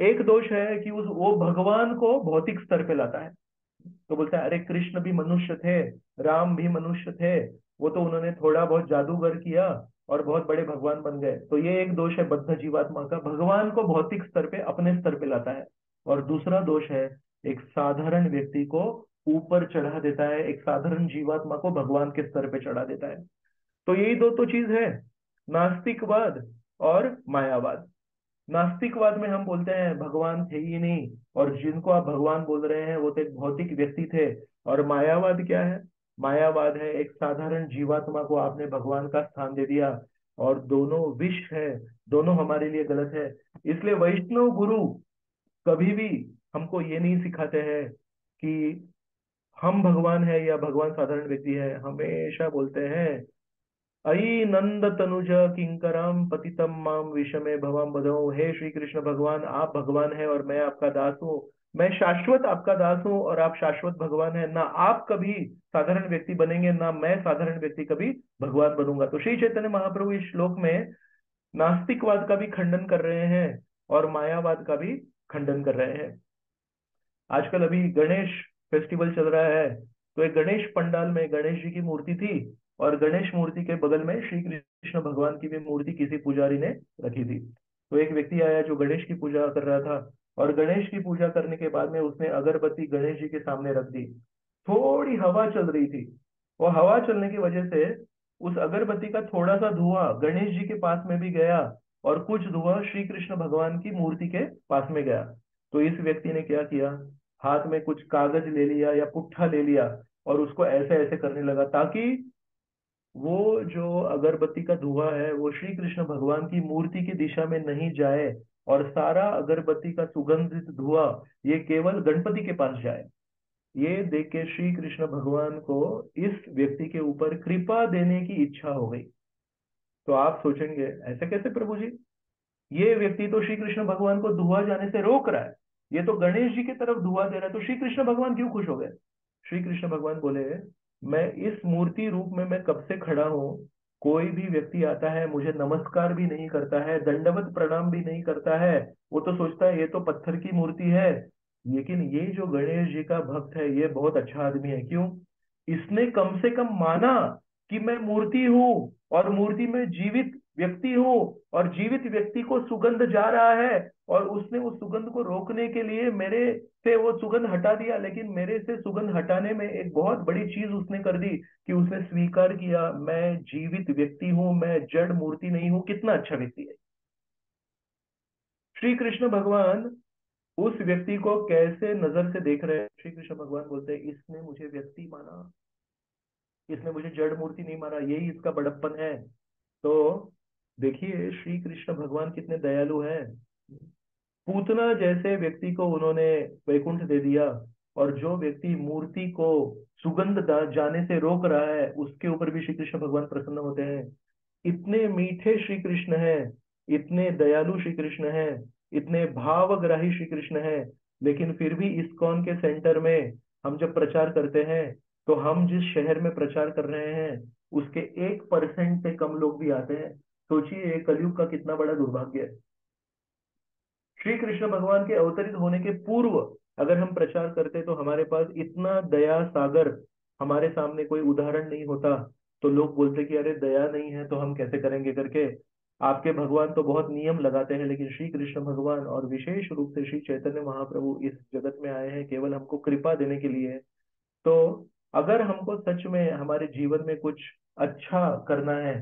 एक दोष है कि उस वो भगवान को भौतिक स्तर पे लाता है, तो बोलता है अरे कृष्ण भी मनुष्य थे, राम भी मनुष्य थे, वो तो उन्होंने थोड़ा बहुत जादूगर किया और बहुत बड़े भगवान बन गए। तो ये एक दोष है बद्ध जीवात्मा का, भगवान को भौतिक स्तर पे अपने स्तर पे लाता है। और दूसरा दोष है, एक साधारण व्यक्ति को ऊपर चढ़ा देता है, एक साधारण जीवात्मा को भगवान के स्तर पे चढ़ा देता है। तो यही दो तो चीज है, नास्तिकवाद और मायावाद। नास्तिकवाद में हम बोलते हैं भगवान थे ही नहीं, और जिनको आप भगवान बोल रहे हैं वो तो एक भौतिक व्यक्ति थे। और मायावाद क्या है? मायावाद है एक साधारण जीवात्मा को आपने भगवान का स्थान दे दिया, और दोनों विष है, दोनों हमारे लिए गलत है। इसलिए वैष्णव गुरु कभी भी हमको ये नहीं सिखाते हैं कि हम भगवान है या भगवान साधारण व्यक्ति है, हमेशा बोलते हैं अई नंद तनुज किंकराम पतितम माम विषमे भवम बधो, हे श्री कृष्ण भगवान आप भगवान है और मैं आपका दास हूँ, मैं शाश्वत आपका दास हूँ और आप शाश्वत भगवान है, ना आप कभी साधारण व्यक्ति बनेंगे ना मैं साधारण व्यक्ति कभी भगवान बनूंगा। तो श्री चैतन्य महाप्रभु इस श्लोक में नास्तिकवाद का भी खंडन कर रहे हैं और मायावाद का भी खंडन कर रहे हैं। आजकल अभी गणेश फेस्टिवल चल रहा है, तो एक गणेश पंडाल में गणेश जी की मूर्ति थी, और गणेश मूर्ति के बगल में श्री कृष्ण भगवान की भी मूर्ति किसी पुजारी ने रखी थी। तो एक व्यक्ति आया जो गणेश की पूजा कर रहा था, और गणेश की पूजा करने के बाद में उसने अगरबत्ती गणेश जी के सामने रख दी। थोड़ी हवा चल रही थी, वो हवा चलने की वजह से उस अगरबत्ती का थोड़ा सा धुआं गणेश जी के पास में भी गया, और कुछ धुआं श्री कृष्ण भगवान की मूर्ति के पास में गया। तो इस व्यक्ति ने क्या किया, हाथ में कुछ कागज ले लिया या पुट्ठा ले लिया और उसको ऐसे ऐसे करने लगा, ताकि वो जो अगरबत्ती का धुआं है वो श्री कृष्ण भगवान की मूर्ति की दिशा में नहीं जाए, और सारा अगरबत्ती का सुगंधित धुआं ये केवल गणपति के पास जाए। ये देख के श्री कृष्ण भगवान को इस व्यक्ति के ऊपर कृपा देने की इच्छा हो गई। तो आप सोचेंगे ऐसे कैसे प्रभु जी, ये व्यक्ति तो श्री कृष्ण भगवान को धुआं जाने से रोक रहा है, ये तो गणेश जी की तरफ धुआं दे रहा है, तो श्री कृष्ण भगवान क्यों खुश हो गए? श्री कृष्ण भगवान बोले, मैं इस मूर्ति रूप में मैं कब से खड़ा हूं, कोई भी व्यक्ति आता है मुझे नमस्कार भी नहीं करता है, दंडवत प्रणाम भी नहीं करता है, वो तो सोचता है ये तो पत्थर की मूर्ति है। लेकिन ये जो गणेश जी का भक्त है ये बहुत अच्छा आदमी है। क्यों? इसने कम से कम माना कि मैं मूर्ति हूँ, और मूर्ति में जीवित व्यक्ति हूँ, और जीवित व्यक्ति को सुगंध जा रहा है, और उसने उस सुगंध को रोकने के लिए मेरे से वो सुगंध हटा दिया, लेकिन मेरे से सुगंध हटाने में एक बहुत बड़ी चीज उसने कर दी कि उसने स्वीकार किया मैं जीवित व्यक्ति हूँ, मैं जड़ मूर्ति नहीं हूँ। कितना अच्छा व्यक्ति है श्री कृष्ण भगवान। उस व्यक्ति को कैसे नजर से देख रहे हैं। श्री कृष्ण भगवान बोलते हैं इसने मुझे व्यक्ति माना, इसने मुझे जड़ मूर्ति नहीं माना, यही इसका बड़प्पन है। तो देखिए श्री कृष्ण भगवान कितने दयालु हैं। पूतना जैसे व्यक्ति को उन्होंने वैकुंठ दे दिया, और जो व्यक्ति मूर्ति को सुगंध जाने से रोक रहा है उसके ऊपर भी श्री कृष्ण भगवान प्रसन्न होते हैं। इतने मीठे श्री कृष्ण हैं, इतने दयालु श्री कृष्ण हैं, इतने भावग्राही श्री कृष्ण हैं। लेकिन फिर भी इस्कॉन के सेंटर में हम जब प्रचार करते हैं, तो हम जिस शहर में प्रचार कर रहे हैं उसके 1% से कम लोग भी आते हैं। सोचिए ये कलयुग का कितना बड़ा दुर्भाग्य है। श्री कृष्ण भगवान के अवतरित होने के पूर्व अगर हम प्रचार करते तो हमारे पास इतना दया सागर हमारे सामने कोई उदाहरण नहीं होता। तो लोग बोलते कि अरे दया नहीं है तो हम कैसे करेंगे करके। आपके भगवान तो बहुत नियम लगाते हैं, लेकिन श्री कृष्ण भगवान और विशेष रूप से श्री चैतन्य महाप्रभु इस जगत में आए हैं केवल हमको कृपा देने के लिए। तो अगर हमको सच में हमारे जीवन में कुछ अच्छा करना है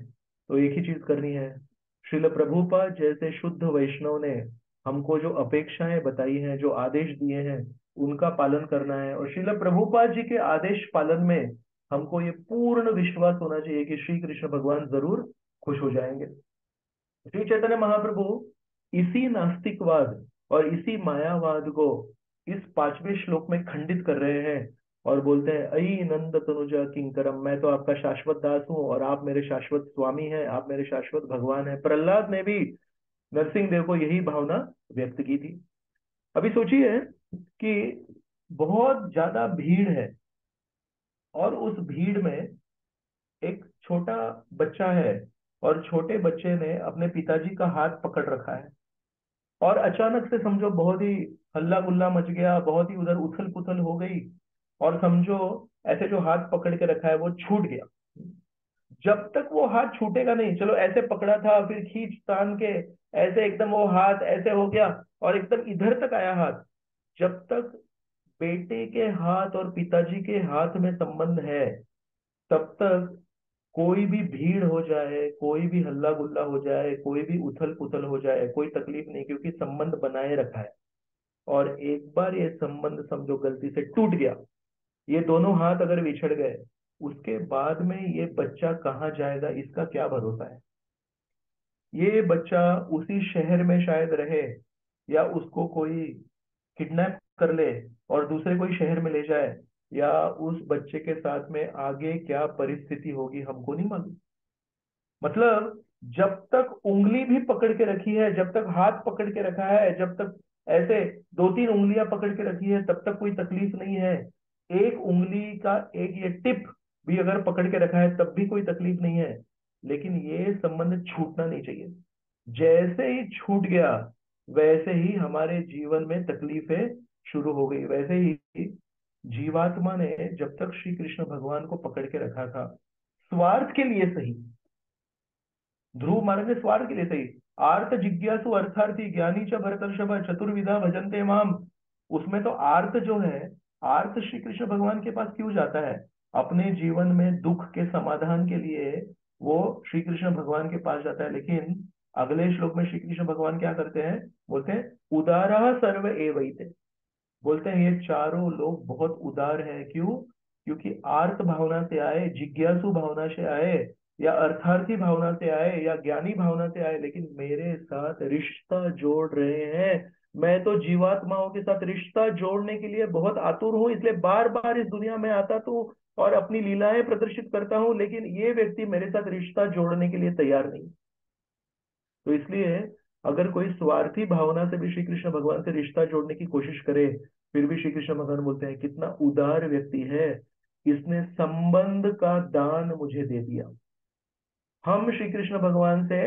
तो एक ही चीज करनी है। श्रील प्रभुपाद जैसे शुद्ध वैष्णव ने हमको जो अपेक्षाएं बताई हैं, जो आदेश दिए हैं, उनका पालन करना है। और श्रील प्रभुपाद जी के आदेश पालन में हमको ये पूर्ण विश्वास होना चाहिए कि श्री कृष्ण भगवान जरूर खुश हो जाएंगे। श्री चैतन्य महाप्रभु इसी नास्तिकवाद और इसी मायावाद को इस 5वें श्लोक में खंडित कर रहे हैं, और बोलते हैं अई नंद तनुजा किंकरम, मैं तो आपका शाश्वत दास हूँ और आप मेरे शाश्वत स्वामी हैं, आप मेरे शाश्वत भगवान हैं। प्रहलाद ने भी नरसिंह देव को यही भावना व्यक्त की थी। अभी सोचिए कि बहुत ज्यादा भीड़ है, और उस भीड़ में एक छोटा बच्चा है, और छोटे बच्चे ने अपने पिताजी का हाथ पकड़ रखा है, और अचानक से समझो बहुत ही हल्ला गुल्ला मच गया, बहुत ही उधर उथल पुथल हो गई। और समझो ऐसे जो हाथ पकड़ के रखा है वो छूट गया। जब तक वो हाथ छूटेगा नहीं, चलो ऐसे पकड़ा था फिर खींच तान के ऐसे एकदम वो हाथ ऐसे हो गया और एकदम इधर तक आया हाथ, जब तक बेटे के हाथ और पिताजी के हाथ में संबंध है तब तक कोई भी भीड़ हो जाए, कोई भी हल्ला गुल्ला हो जाए, कोई भी उथल पुथल हो जाए, कोई तकलीफ नहीं, क्योंकि संबंध बनाए रखा है। और एक बार ये संबंध समझो गलती से टूट गया, ये दोनों हाथ अगर बिछड़ गए, उसके बाद में ये बच्चा कहाँ जाएगा इसका क्या भरोसा है। ये बच्चा उसी शहर में शायद रहे, या उसको कोई किडनैप कर ले और दूसरे कोई शहर में ले जाए, या उस बच्चे के साथ में आगे क्या परिस्थिति होगी हमको नहीं मालूम। मतलब जब तक उंगली भी पकड़ के रखी है, जब तक हाथ पकड़ के रखा है, जब तक ऐसे 2-3 उंगलियां पकड़ के रखी है तब तक कोई तकलीफ नहीं है। एक उंगली का एक ये टिप भी अगर पकड़ के रखा है तब भी कोई तकलीफ नहीं है। लेकिन ये संबंध छूटना नहीं चाहिए। जैसे ही छूट गया वैसे ही हमारे जीवन में तकलीफें शुरू हो गई। वैसे ही जीवात्मा ने जब तक श्री कृष्ण भगवान को पकड़ के रखा था, स्वार्थ के लिए सही, ध्रुव महाराज ने स्वार्थ के लिए सही, आर्त जिज्ञासु अर्थार्थी ज्ञानी च भरतर्षभ चतुर्विधा भजन्ते माम, उसमें तो आर्त जो है, आर्त श्री कृष्ण भगवान के पास क्यों जाता है? अपने जीवन में दुख के समाधान के लिए वो श्री कृष्ण भगवान के पास जाता है। लेकिन अगले श्लोक में श्री कृष्ण भगवान क्या करते हैं? बोलते हैं उदारः सर्व एवैते, बोलते हैं ये चारों लोग बहुत उदार हैं। क्यों? क्योंकि आर्त भावना से आए, जिज्ञासु भावना से आए, या अर्थार्थी भावना से आए, या ज्ञानी भावना से आए, लेकिन मेरे साथ रिश्ता जोड़ रहे हैं। मैं तो जीवात्माओं के साथ रिश्ता जोड़ने के लिए बहुत आतुर हूं, इसलिए बार बार इस दुनिया में आता तो और अपनी लीलाएं प्रदर्शित करता हूं, लेकिन ये व्यक्ति मेरे साथ रिश्ता जोड़ने के लिए तैयार नहीं। तो इसलिए अगर कोई स्वार्थी भावना से भी श्री कृष्ण भगवान से रिश्ता जोड़ने की कोशिश करे, फिर भी श्री कृष्ण भगवान बोलते हैं कितना उदार व्यक्ति है, इसने संबंध का दान मुझे दे दिया। हम श्री कृष्ण भगवान से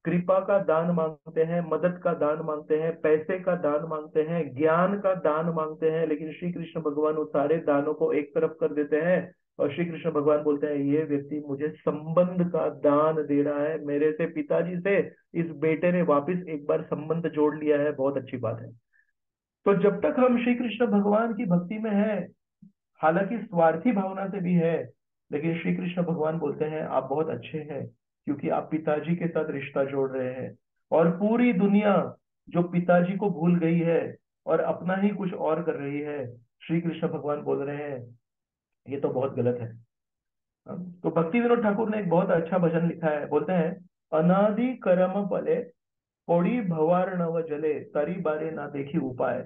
कृपा का दान मांगते हैं, मदद का दान मांगते हैं, पैसे का दान मांगते हैं, ज्ञान का दान मांगते हैं, लेकिन श्री कृष्ण भगवान उस सारे दानों को एक तरफ कर देते हैं, और श्री कृष्ण भगवान बोलते हैं ये व्यक्ति मुझे संबंध का दान दे रहा है। मेरे से, पिताजी से इस बेटे ने वापस एक बार संबंध जोड़ लिया है, बहुत अच्छी बात है। तो जब तक हम श्री कृष्ण भगवान की भक्ति में हैं, हालांकि स्वार्थी भावना से भी है, लेकिन श्री कृष्ण भगवान बोलते हैं आप बहुत अच्छे हैं, क्योंकि आप पिताजी के साथ रिश्ता जोड़ रहे हैं। और पूरी दुनिया जो पिताजी को भूल गई है, और अपना ही कुछ और कर रही है। श्री कृष्ण भगवान बोल रहे हैं ये तो बहुत गलत है। तो भक्ति विनोद ठाकुर ने एक बहुत अच्छा भजन लिखा है, बोलते हैं, अनादि कर्म फले पौड़ी भवार्णव जले तरी बारे ना देखी उपाय।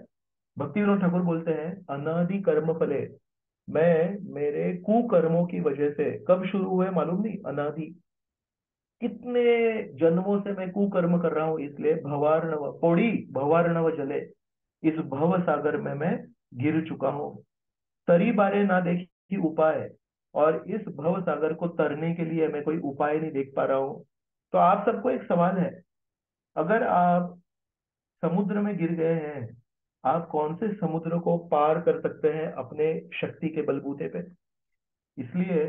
भक्ति विनोद ठाकुर बोलते हैं अनादि कर्म फले, मैं मेरे कुकर्मों की वजह से, कब शुरू हुए मालूम नहीं, अनादि, कितने जन्मों से मैं कुकर्म कर रहा हूं, इसलिए भवार्णव पौड़ी भवार्णव जले, इस भव सागर में मैं गिर चुका हूं। तरी बारे ना देखी उपाय, और इस भव सागर को तरने के लिए मैं कोई उपाय नहीं देख पा रहा हूं। तो आप सबको एक सवाल है, अगर आप समुद्र में गिर गए हैं, आप कौन से समुद्र को पार कर सकते हैं अपने शक्ति के बलबूते पे? इसलिए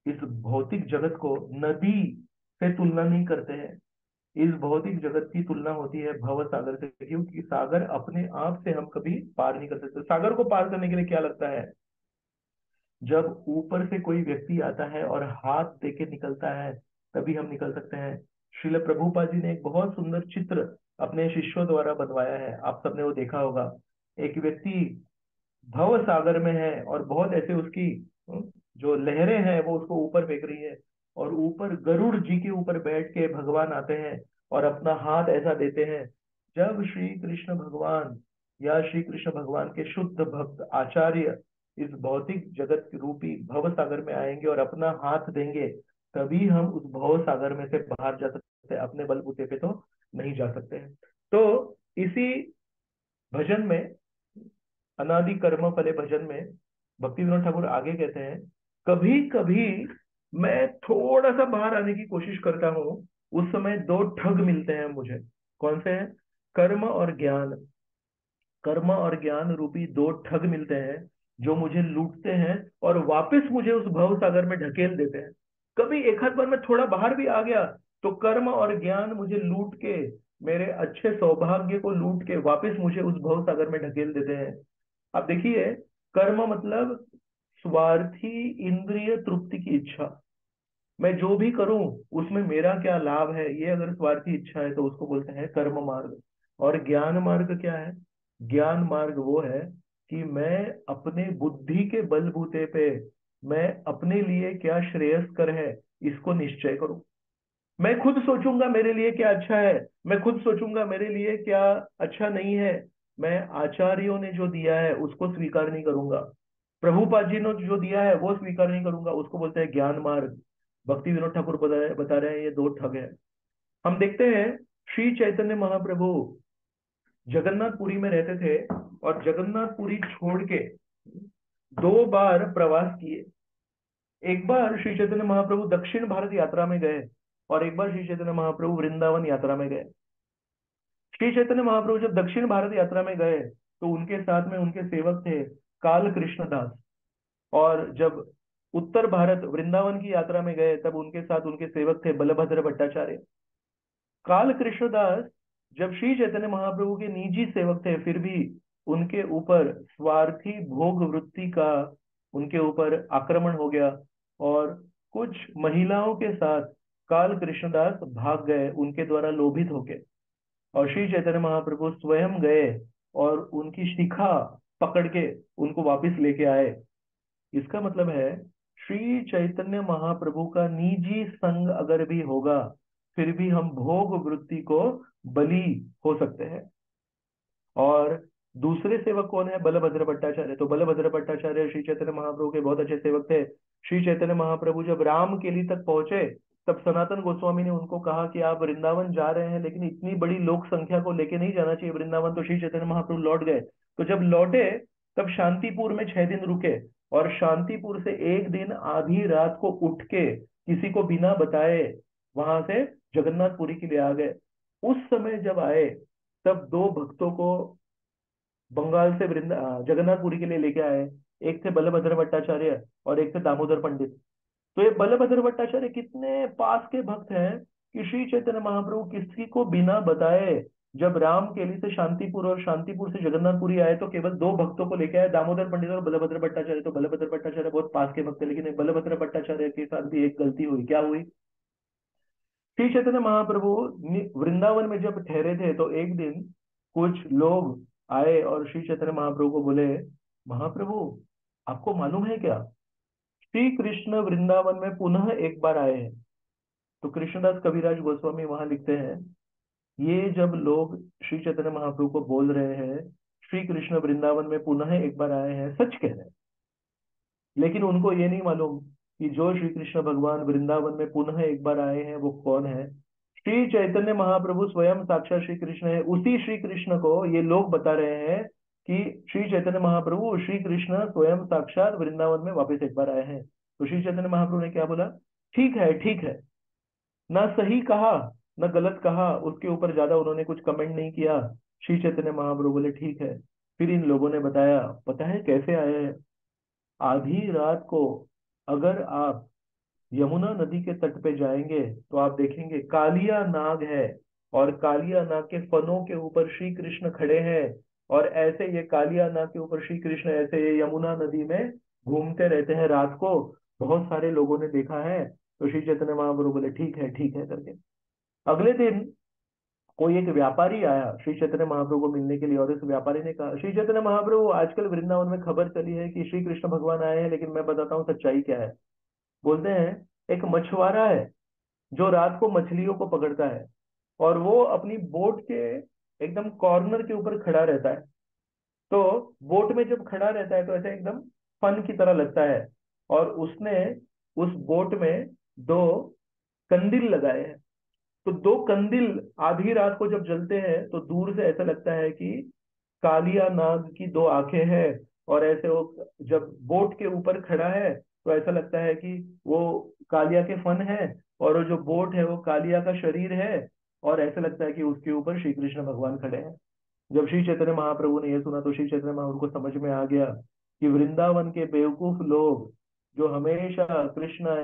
इस भौतिक जगत को नदी से तुलना नहीं करते हैं। इस भौतिक जगत की तुलना होती है भव सागर से, क्योंकि सागर अपने आप से हम कभी पार नहीं कर सकते। सागर को पार करने के लिए क्या लगता है, जब ऊपर से कोई व्यक्ति आता है और हाथ दे के निकलता है, तभी हम निकल सकते हैं। श्रील प्रभुपाद जी ने एक बहुत सुंदर चित्र अपने शिष्यों द्वारा बनवाया है, आप सबने वो देखा होगा। एक व्यक्ति भव सागर में है और बहुत ऐसे उसकी जो लहरें हैं वो उसको ऊपर फेंक रही है, और ऊपर गरुड़ जी के ऊपर बैठ के भगवान आते हैं और अपना हाथ ऐसा देते हैं। जब श्री कृष्ण भगवान या श्री कृष्ण भगवान के शुद्ध भक्त आचार्य इस भौतिक जगत रूपी भव सागर में आएंगे और अपना हाथ देंगे, तभी हम उस भव सागर में से बाहर जा सकते हैं, अपने बलबूते पे तो नहीं जा सकते हैं। तो इसी भजन में, अनादि कर्म फले भजन में, भक्ति विनोद ठाकुर आगे कहते हैं, कभी कभी मैं थोड़ा सा बाहर आने की कोशिश करता हूँ, उस समय दो ठग मिलते हैं मुझे। कौन से हैं? कर्म और ज्ञान। कर्म और ज्ञान रूपी दो ठग मिलते हैं, जो मुझे लूटते हैं और वापस मुझे उस भव सागर में ढकेल देते हैं। कभी एक आध बार मैं थोड़ा बाहर भी आ गया, तो कर्म और ज्ञान मुझे लूट के, मेरे अच्छे सौभाग्य को लूट के वापस मुझे उस भव सागर में ढकेल देते हैं। अब देखिए, कर्म मतलब स्वार्थी इंद्रिय तृप्ति की इच्छा। मैं जो भी करूं उसमें मेरा क्या लाभ है, ये अगर स्वार्थी इच्छा है तो उसको बोलते हैं कर्म मार्ग। और ज्ञान मार्ग क्या है? ज्ञान मार्ग वो है कि मैं अपने बुद्धि के बलबूते पे, मैं अपने लिए क्या श्रेयस्कर है इसको निश्चय करूं। मैं खुद सोचूंगा मेरे लिए क्या अच्छा है, मैं खुद सोचूंगा मेरे लिए क्या अच्छा नहीं है। मैं आचार्यों ने जो दिया है उसको स्वीकार नहीं करूंगा, प्रभुपाद जी ने जो दिया है वो स्वीकार नहीं करूंगा, उसको बोलते हैं ज्ञान मार्ग। भक्ति विनोद ठाकुर बता रहे हैं ये दो ठग है। हम देखते हैं श्री चैतन्य महाप्रभु जगन्नाथपुरी में रहते थे, और जगन्नाथपुरी छोड़ के दो बार प्रवास किए। एक बार श्री चैतन्य महाप्रभु दक्षिण भारत यात्रा में गए, और एक बार श्री चैतन्य महाप्रभु वृंदावन यात्रा में गए। श्री चैतन्य महाप्रभु जब दक्षिण भारत यात्रा में गए, तो उनके साथ में उनके सेवक थे काल कृष्णदास। और जब उत्तर भारत वृंदावन की यात्रा में गए, तब उनके साथ उनके सेवक थे बलभद्र भट्टाचार्य। काल कृष्णदास जब श्री चैतन्य महाप्रभु के निजी सेवक थे, फिर भी उनके ऊपर स्वार्थी भोग वृत्ति का उनके ऊपर आक्रमण हो गया, और कुछ महिलाओं के साथ काल कृष्णदास भाग गए उनके द्वारा लोभित होके। और श्री चैतन्य महाप्रभु स्वयं गए और उनकी शिखा पकड़ के उनको वापस लेके आए। इसका मतलब है, श्री चैतन्य महाप्रभु का निजी संग अगर भी होगा, फिर भी हम भोग वृत्ति को बलि हो सकते हैं। और दूसरे सेवक कौन है? बलभद्र भट्टाचार्य। तो बलभद्र भट्टाचार्य श्री चैतन्य महाप्रभु के बहुत अच्छे सेवक थे। श्री चैतन्य महाप्रभु जब राम केली तक पहुंचे, तब सनातन गोस्वामी ने उनको कहा कि आप वृंदावन जा रहे हैं, लेकिन इतनी बड़ी लोक संख्या को लेके नहीं जाना चाहिए वृंदावन। तो श्री चैतन्य महाप्रभु लौट गए। तो जब लौटे, तब शांतिपुर में 6 दिन रुके, और शांतिपुर से एक दिन आधी रात को उठ के किसी को बिना बताए वहां से जगन्नाथपुरी के लिए आ गए। उस समय जब आए, तब दो भक्तों को बंगाल से जगन्नाथपुरी के लिए लेके आए। एक थे बलभद्र भट्टाचार्य और एक थे दामोदर पंडित। तो ये बलभद्र भट्टाचार्य कितने पास के भक्त हैं कि श्री चैतन्य महाप्रभु किसी को बिना बताए जब राम केली से शांतिपुर और शांतिपुर से जगन्नाथपुरी आए, तो केवल दो भक्तों को लेके आए, दामोदर पंडित और बलभद्र भट्टाचार्य। तो बलभद्र भट्टाचार्य बहुत पास के भक्त थे, लेकिन बलभद्र भट्टाचार्य के साथ भी एक गलती हुई। क्या हुई? श्री चैतन्य महाप्रभु वृंदावन में जब ठहरे थे, तो एक दिन कुछ लोग आए और श्री चैतन्य महाप्रभु को बोले, महाप्रभु आपको मालूम है क्या, श्री कृष्ण वृंदावन में पुनः एक बार आए हैं। तो कृष्णदास कविराज गोस्वामी वहां लिखते हैं, ये जब लोग श्री चैतन्य महाप्रभु को बोल रहे हैं श्री कृष्ण वृंदावन में पुनः एक बार आए हैं, सच कह रहे हैं। लेकिन उनको ये नहीं मालूम कि जो श्री कृष्ण भगवान वृंदावन में पुनः एक बार आए हैं वो कौन है। श्री चैतन्य महाप्रभु स्वयं साक्षात श्री कृष्ण है। उसी श्री कृष्ण को ये लोग बता रहे हैं कि श्री चैतन्य महाप्रभु श्री कृष्ण स्वयं साक्षात वृंदावन में वापस एक बार आए हैं। तो श्री चैतन्य महाप्रभु ने क्या बोला, ठीक है ठीक है, ना सही कहा ना गलत कहा, उसके ऊपर ज्यादा उन्होंने कुछ कमेंट नहीं किया। श्री चैतन्य महाप्रभु बोले ठीक है। फिर इन लोगों ने बताया, पता है कैसे आए हैं, आधी रात को अगर आप यमुना नदी के तट पे जाएंगे तो आप देखेंगे कालिया नाग है, और कालिया नाग के फनों के ऊपर श्री कृष्ण खड़े हैं। और ऐसे ये कालिया नाग के ऊपर श्री कृष्ण ऐसे ये यमुना नदी में घूमते रहते हैं रात को, बहुत सारे लोगों ने देखा है। तो श्री चैतन्य महाप्रभु बोले ठीक है करके। अगले दिन कोई एक व्यापारी आया श्री चैतन्य महाप्रभु को मिलने के लिए, और इस व्यापारी ने कहा, श्री चैतन्य महाप्रभु आजकल वृंदावन में खबर चली है कि श्री कृष्ण भगवान आए हैं, लेकिन मैं बताता हूँ सच्चाई क्या है। बोलते हैं, एक मछुआरा है जो रात को मछलियों को पकड़ता है, और वो अपनी बोट के एकदम कॉर्नर के ऊपर खड़ा रहता है। तो बोट में जब खड़ा रहता है तो ऐसे एकदम फन की तरह लगता है। और उसने उस बोट में दो कंदील लगाए हैं। तो दो कंदील आधी रात को जब जलते हैं तो दूर से ऐसा लगता है कि कालिया नाग की दो आंखें हैं। और ऐसे वो जब बोट के ऊपर खड़ा है तो ऐसा लगता है कि वो कालिया के फन है, और वो जो बोट है वो कालिया का शरीर है। और ऐसा लगता है कि उसके ऊपर श्री कृष्ण भगवान खड़े हैं। जब श्री चैतन्य महाप्रभु ने यह सुना तो श्री चैतन्य महाप्रभु को समझ में आ गया कि वृंदावन के बेवकूफ लोग जो हमेशा कृष्ण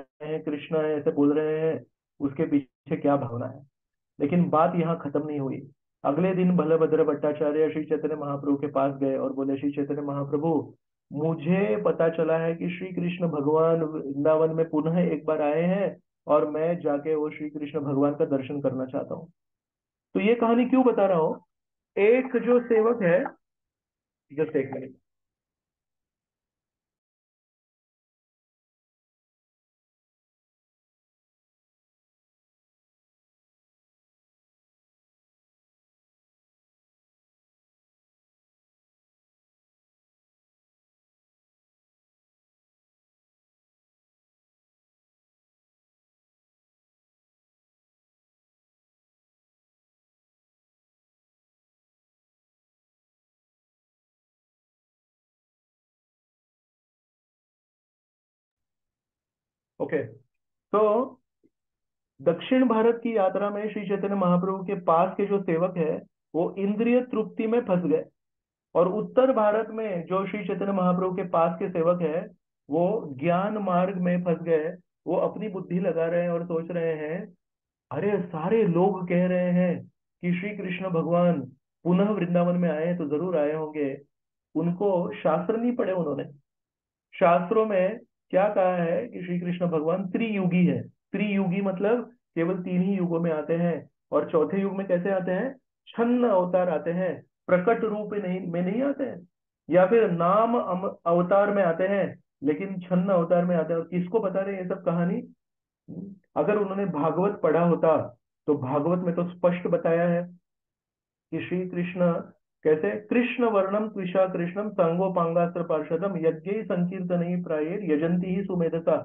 है ऐसे बोल रहे हैं, उसके पीछे क्या भावना है। लेकिन बात यहाँ खत्म नहीं हुई। अगले दिन बलभद्र भट्टाचार्य श्री चैतन्य महाप्रभु के पास गए और बोले, श्री चैतन्य महाप्रभु मुझे पता चला है कि श्री कृष्ण भगवान वृंदावन में पुनः एक बार आए हैं, और मैं जाके वो श्री कृष्ण भगवान का दर्शन करना चाहता हूँ। तो ये कहानी क्यों बता रहा हूँ, एक जो सेवक है, जस्ट एक मिनट। ओके, तो दक्षिण भारत की यात्रा में श्री चैतन्य महाप्रभु के पास के जो सेवक है वो इंद्रिय तृप्ति में फंस गए, और उत्तर भारत में जो श्री चैतन्य महाप्रभु के पास के सेवक है वो ज्ञान मार्ग में फंस गए। वो अपनी बुद्धि लगा रहे हैं और सोच रहे हैं, अरे सारे लोग कह रहे हैं कि श्री कृष्ण भगवान पुनः वृंदावन में आए हैं तो जरूर आए होंगे। उनको शास्त्र नहीं पढ़े उन्होंने। शास्त्रों में क्या कहा है कि श्री कृष्ण भगवान त्रियुगी है। त्रियुगी मतलब केवल तीन ही युगों में आते हैं, और चौथे युग में कैसे आते हैं, छन्न अवतार आते हैं, प्रकट रूप में नहीं आते हैं। या फिर नाम अवतार में आते हैं, लेकिन छन्न अवतार में आते हैं। और किसको बता रहे हैं ये सब कहानी, अगर उन्होंने भागवत पढ़ा होता तो भागवत में तो स्पष्ट बताया है कि श्री कृष्ण कैसे, कृष्ण वर्णम त्विषा कृष्णम सांगोपांगास्त्र पार्षदम यज्ञ संकीर्तन ही प्रायर यजंती ही सुमेधसा।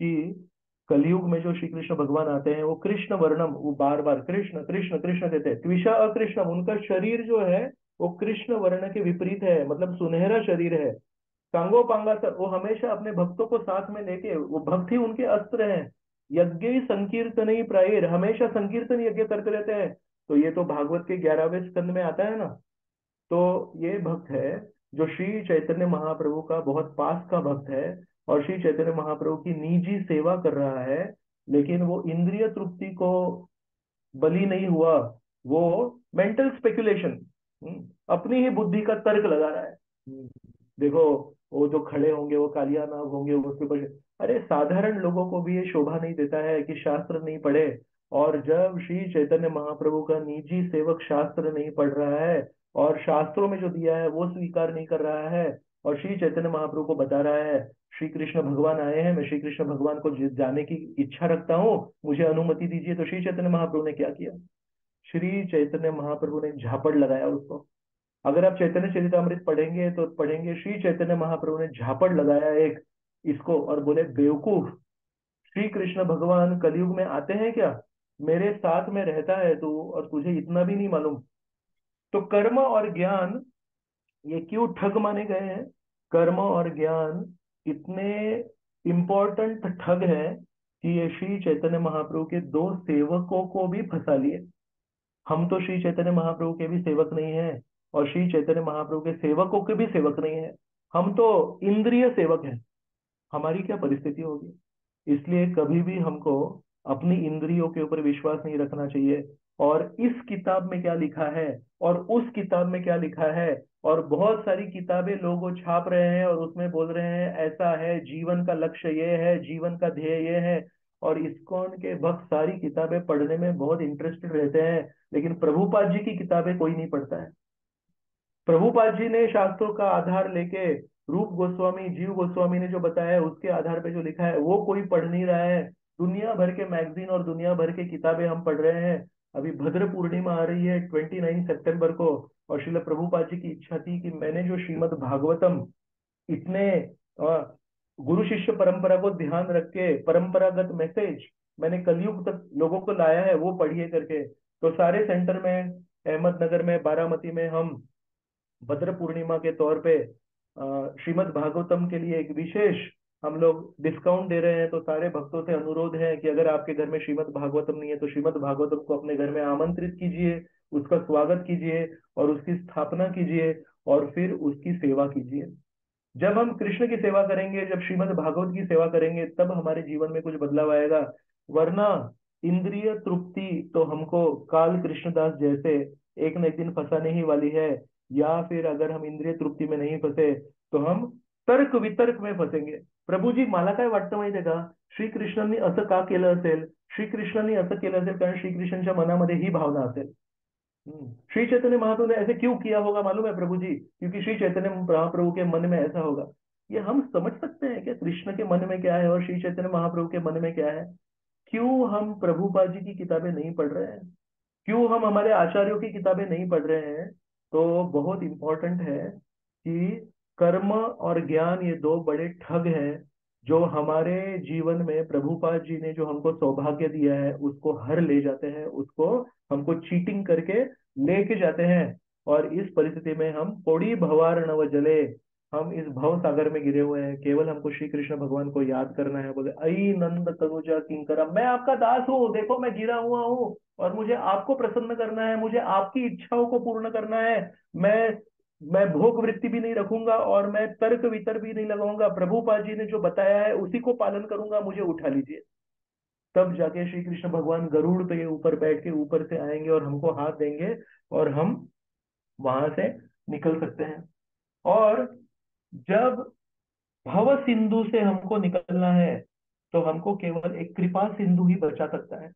कि कलयुग में जो श्री कृष्ण भगवान आते हैं वो कृष्ण वर्णम, वो बार बार कृष्ण कृष्ण कृष्ण कहते हैं। त्विषा अकृष्णम, उनका शरीर जो है वो कृष्ण वर्ण के विपरीत है, मतलब सुनहरा शरीर है। सांगोपांगास्त्र, वो हमेशा अपने भक्तों को साथ में लेके, वो भक्त ही उनके अस्त्र हैं। यज्ञ संकीर्तन ही प्रायर, हमेशा संकीर्तन यज्ञ करते रहते हैं। तो ये तो भागवत के 11वें स्कंद में आता है ना। तो ये भक्त है जो श्री चैतन्य महाप्रभु का बहुत पास का भक्त है, और श्री चैतन्य महाप्रभु की निजी सेवा कर रहा है। लेकिन वो इंद्रिय तृप्ति को बलि नहीं हुआ, वो मेंटल स्पेकुलेशन, अपनी ही बुद्धि का तर्क लगा रहा है। देखो, वो जो खड़े होंगे वो कालिया नाग होंगे, उसके ऊपर। अरे साधारण लोगों को भी ये शोभा नहीं देता है कि शास्त्र नहीं पढ़े। और जब श्री चैतन्य महाप्रभु का निजी सेवक शास्त्र नहीं पढ़ रहा है और शास्त्रों में जो दिया है वो स्वीकार नहीं कर रहा है, और श्री चैतन्य महाप्रभु को बता रहा है श्री कृष्ण भगवान आए हैं, मैं श्री कृष्ण भगवान को जाने की इच्छा रखता हूँ, मुझे अनुमति दीजिए। तो श्री चैतन्य महाप्रभु ने क्या किया? श्री चैतन्य महाप्रभु ने झापड़ लगाया उसको। अगर आप चैतन्य चरितामृत पढ़ेंगे तो पढ़ेंगे श्री चैतन्य महाप्रभु ने झापड़ लगाया एक इसको, और बोले बेवकूफ, श्री कृष्ण भगवान कलयुग में आते हैं क्या? मेरे साथ में रहता है तू, और तुझे इतना भी नहीं मालूम। तो कर्म और ज्ञान ये क्यों ठग माने गए हैं? कर्म और ज्ञान इतने इंपॉर्टेंट ठग है कि ये श्री चैतन्य महाप्रभु के दो सेवकों को भी फंसा लिए। हम तो श्री चैतन्य महाप्रभु के भी सेवक नहीं हैं, और श्री चैतन्य महाप्रभु के सेवकों के भी सेवक नहीं है, हम तो इंद्रिय सेवक हैं। हमारी क्या परिस्थिति होगी? इसलिए कभी भी हमको अपनी इंद्रियों के ऊपर विश्वास नहीं रखना चाहिए। और इस किताब में क्या लिखा है और उस किताब में क्या लिखा है, और बहुत सारी किताबें लोग छाप रहे हैं और उसमें बोल रहे हैं ऐसा है, जीवन का लक्ष्य ये है, जीवन का ध्येय ये है। और इस्कॉन के भक्त सारी किताबें पढ़ने में बहुत इंटरेस्टेड रहते हैं, लेकिन प्रभुपाद जी की किताबें कोई नहीं पढ़ता है। प्रभुपाद जी ने शास्त्रों का आधार लेके, रूप गोस्वामी, जीव गोस्वामी ने जो बताया है उसके आधार पे जो लिखा है वो कोई पढ़ नहीं रहा है। दुनिया भर के मैगजीन और दुनिया भर के किताबें हम पढ़ रहे हैं। अभी भद्र पूर्णिमा आ रही है 29 सितंबर को, और श्रील प्रभुपाद जी की इच्छा थी कि मैंने जो श्रीमद् भागवतम इतने गुरु शिष्य परंपरा को ध्यान रख के परंपरागत मैसेज मैंने कलयुग तक लोगों को लाया है वो पढ़िए करके। तो सारे सेंटर में, अहमदनगर में, बारामती में, हम भद्र पूर्णिमा के तौर पे श्रीमद् भागवतम के लिए एक विशेष हम लोग डिस्काउंट दे रहे हैं। तो सारे भक्तों से अनुरोध है कि अगर आपके घर में श्रीमद् भागवतम नहीं है तो श्रीमद् भागवतम को अपने घर में आमंत्रित कीजिए, उसका स्वागत कीजिए और उसकी स्थापना कीजिए, और फिर उसकी सेवा कीजिए। जब हम कृष्ण की सेवा करेंगे, जब श्रीमद् भागवत की सेवा करेंगे, तब हमारे जीवन में कुछ बदलाव आएगा। वरना इंद्रिय तृप्ति तो हमको काल कृष्णदास जैसे एक न एक दिन फंसाने ही वाली है। या फिर अगर हम इंद्रिय तृप्ति में नहीं फंसे तो हम तर्क वितर्क में फंसेंगे। प्रभू जी, मला काय वाटतं माहितीये का, श्रीकृष्णांनी असं का केलं असेल? श्रीकृष्णांनी असं केलं असेल कारण श्रीकृष्णांच्या मनामध्ये ही भावना असेल। श्री चैतन्य महाप्रभु ने ऐसे क्यों किया होगा मालूम है प्रभु जी? क्योंकि श्री चैतन्य महाप्रभु के मन में ऐसा होगा। ये हम समझ सकते हैं कि कृष्ण के मन में क्या है और श्री चैतन्य महाप्रभु के मन में क्या है। क्यों हम प्रभुपाद जी की किताबें नहीं पढ़ रहे हैं? क्यों हम हमारे आचार्यों की किताबें नहीं पढ़ रहे हैं? तो बहुत इंपॉर्टेंट है कि कर्म और ज्ञान ये दो बड़े ठग हैं, जो हमारे जीवन में प्रभुपाद जी ने जो हमको सौभाग्य दिया है उसको हर ले जाते हैं, उसको हमको चीटिंग करके लेके जाते हैं। और इस परिस्थिति में हम पौड़ी भवार नव जले, हम इस भव सागर में गिरे हुए हैं। केवल हमको श्री कृष्ण भगवान को याद करना है। बोले अई नंद तनुजा किंकरा, मैं आपका दास हूँ, देखो मैं गिरा हुआ हूँ और मुझे आपको प्रसन्न करना है, मुझे आपकी इच्छाओं को पूर्ण करना है। मैं मैं भोग वृत्ति भी नहीं रखूंगा और मैं तर्क वितर्क भी नहीं लगाऊंगा। प्रभुपाद जी ने जो बताया है उसी को पालन करूंगा, मुझे उठा लीजिए। तब जाके श्री कृष्ण भगवान गरुड़ पे ऊपर बैठ के ऊपर से आएंगे और हमको हाथ देंगे, और हम वहां से निकल सकते हैं। और जब भव सिंधु से हमको निकलना है तो हमको केवल एक कृपा सिंधु ही बचा सकता है।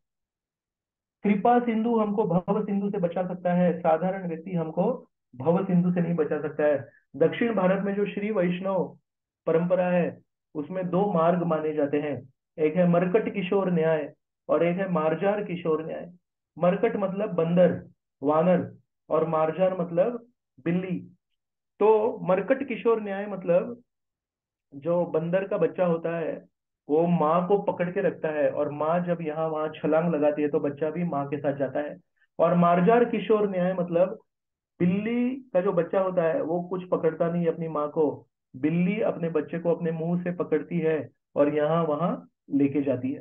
कृपा सिंधु हमको भव सिंधु से बचा सकता है, साधारण व्यक्ति हमको भव सिंधु से नहीं बचा सकता है। दक्षिण भारत में जो श्री वैष्णव परंपरा है उसमें दो मार्ग माने जाते हैं। एक है मरकट किशोर न्याय और एक है मार्जार किशोर न्याय। मरकट मतलब बंदर, वानर, और मार्जार मतलब बिल्ली। तो मरकट किशोर न्याय मतलब जो बंदर का बच्चा होता है वो माँ को पकड़ के रखता है, और माँ जब यहाँ वहां छलांग लगाती है तो बच्चा भी माँ के साथ जाता है। और मार्जार किशोर न्याय मतलब बिल्ली का जो बच्चा होता है वो कुछ पकड़ता नहीं अपनी माँ को, बिल्ली अपने बच्चे को अपने मुंह से पकड़ती है और यहाँ वहां लेके जाती है।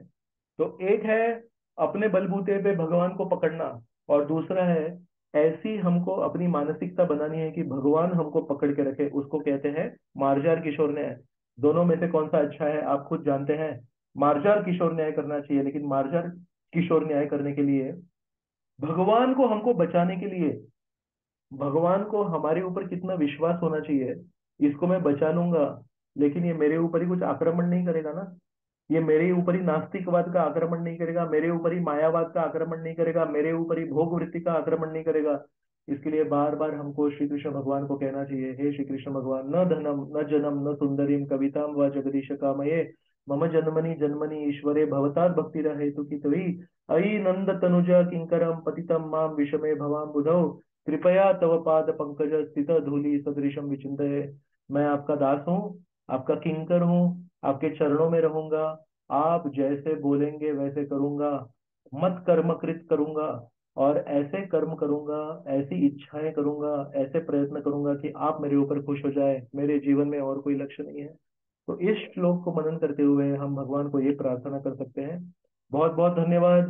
तो एक है अपने बलबूते पे भगवान को पकड़ना, और दूसरा है ऐसी हमको अपनी मानसिकता बनानी है कि भगवान हमको पकड़ के रखे, उसको कहते हैं मार्जार किशोर न्याय। दोनों में से कौन सा अच्छा है आप खुद जानते हैं। मार्जार किशोर न्याय करना चाहिए, लेकिन मार्जार किशोर न्याय करने के लिए भगवान को हमको बचाने के लिए भगवान को हमारे ऊपर कितना विश्वास होना चाहिए। इसको मैं बचा लूंगा, लेकिन ये मेरे ऊपर ही कुछ आक्रमण नहीं करेगा ना। ये मेरे ऊपर ही नास्तिकवाद का आक्रमण नहीं करेगा, मेरे ऊपर ही मायावाद का आक्रमण नहीं करेगा, मेरे ऊपर ही भोग वृत्ति का आक्रमण नहीं करेगा। इसके लिए बार बार हमको श्री कृष्ण भगवान को कहना चाहिए, हे श्री कृष्ण भगवान, न धनम न जनम न सुंदरीम कविताम व जगदीश कामये मम जन्मनि जन्मनि ईश्वरे भवतार भक्ति हेतु की तवी अयि नंद तनुजा किंकरम पतितम माम विषमे भवाम बुधौ कृपया तव पाद पंकज स्थित धूलि सदृशम विचिन्तये। मैं आपका दास हूँ, आपका किंकर हूँ, आपके चरणों में रहूंगा। आप जैसे बोलेंगे वैसे करूंगा, मत कर्म कृत करूंगा, और ऐसे कर्म करूंगा, ऐसी इच्छाएं करूंगा, ऐसे प्रयत्न करूंगा कि आप मेरे ऊपर खुश हो जाए। मेरे जीवन में और कोई लक्ष्य नहीं है। तो इस श्लोक को मनन करते हुए हम भगवान को ये प्रार्थना कर सकते हैं। बहुत बहुत धन्यवाद।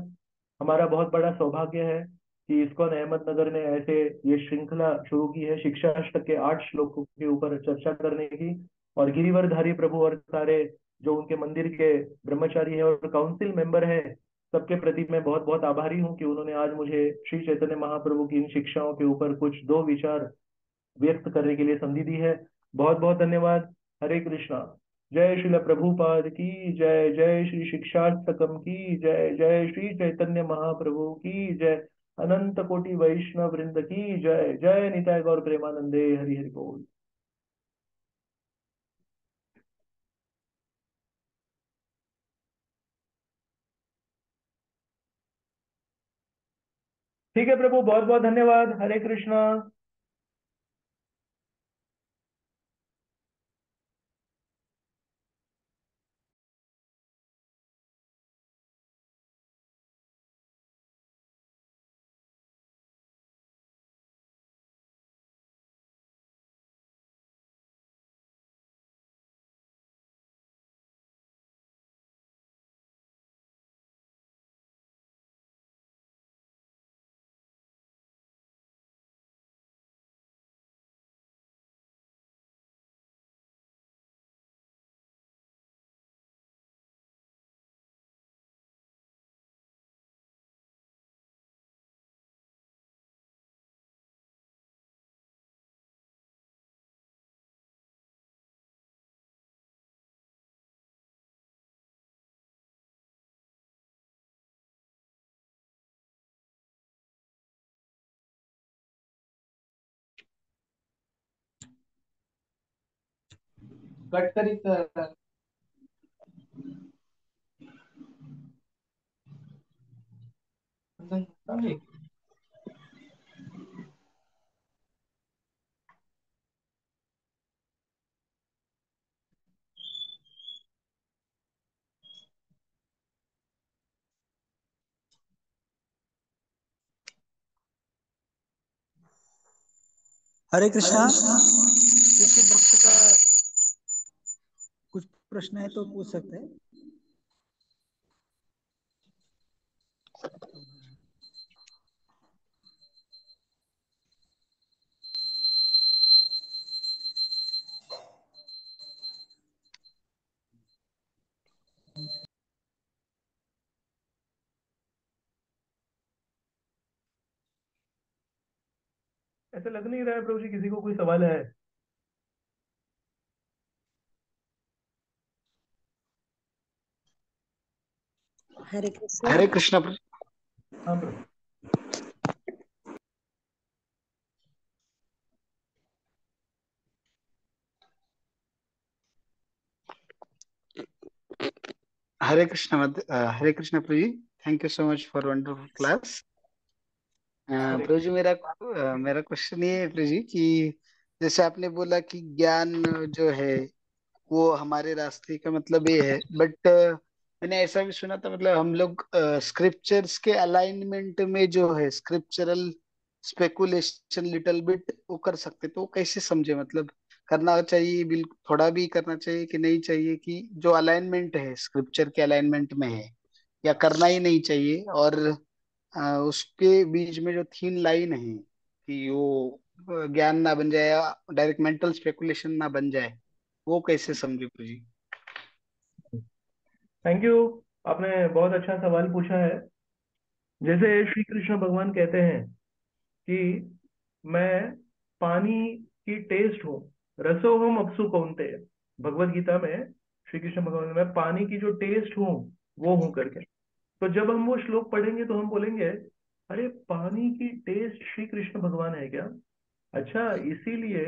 हमारा बहुत बड़ा सौभाग्य है कि इस्कॉन अहमदनगर ने ऐसे ये श्रृंखला शुरू की है शिक्षा अष्टक के 8 श्लोकों के ऊपर चर्चा करने की। और गिरिवरधारी प्रभु और सारे जो उनके मंदिर के ब्रह्मचारी है और काउंसिल मेंबर है, सबके प्रति मैं बहुत बहुत आभारी हूँ कि उन्होंने आज मुझे श्री चैतन्य महाप्रभु की इन शिक्षाओं के ऊपर कुछ दो विचार व्यक्त करने के लिए संधि दी है। बहुत बहुत धन्यवाद। हरे कृष्णा। जय श्रील प्रभुपाद की जय, जय श्री शिक्षाष्टकम की जय, जय श्री चैतन्य महाप्रभु की जय, अनंत कोटि वैष्णव वृंद की जय, जय निताय गौर प्रेमानंदे, हरि हरि बोल। ठीक है प्रभु, बहुत बहुत धन्यवाद। हरे कृष्णा। कट करीत हरे हरे कृष्णा। कृष्णा। किसी भक्त का कुछ प्रश्न है तो पूछ सकते हैं। ऐसा लग नहीं रहा है प्रभु जी किसी को कोई सवाल है। हरे कृष्णा। हरे कृष्ण। हाँ प्रभु। हरे कृष्ण हरे कृष्ण प्रभु जी। Thank you so much for wonderful class. Hare प्रभु जी, मेरा क्वेश्चन ये है प्रभु जी कि जैसे आपने बोला कि ज्ञान जो है वो हमारे रास्ते का मतलब ये है, बट मैंने ऐसा भी सुना था, मतलब हम लोग स्क्रिप्चर्स के अलाइनमेंट में जो है स्क्रिप्चरल स्पेकुलेशन लिटिल बिट वो कर सकते, तो वो कैसे समझे? मतलब करना चाहिए, बिल्कुल थोड़ा भी करना चाहिए कि नहीं चाहिए, कि जो अलाइनमेंट है स्क्रिप्चर के अलाइनमेंट में है, या करना ही नहीं चाहिए? और उसके बीच में जो थीन लाइन है कि वो ज्ञान ना बन जाए या डायरेक्ट मेंटल स्पेकुलेशन ना बन जाए, वो कैसे समझे जी? Thank you. आपने बहुत अच्छा सवाल पूछा है। जैसे श्री कृष्ण भगवान कहते हैं कि मैं पानी की टेस्ट हूँ, रसोहम अप्सु कौन्तेय। भगवत गीता में श्री कृष्ण भगवान, मैं पानी की जो टेस्ट हूँ वो हूँ करके। तो जब हम वो श्लोक पढ़ेंगे तो हम बोलेंगे अरे पानी की टेस्ट श्री कृष्ण भगवान है क्या? अच्छा, इसीलिए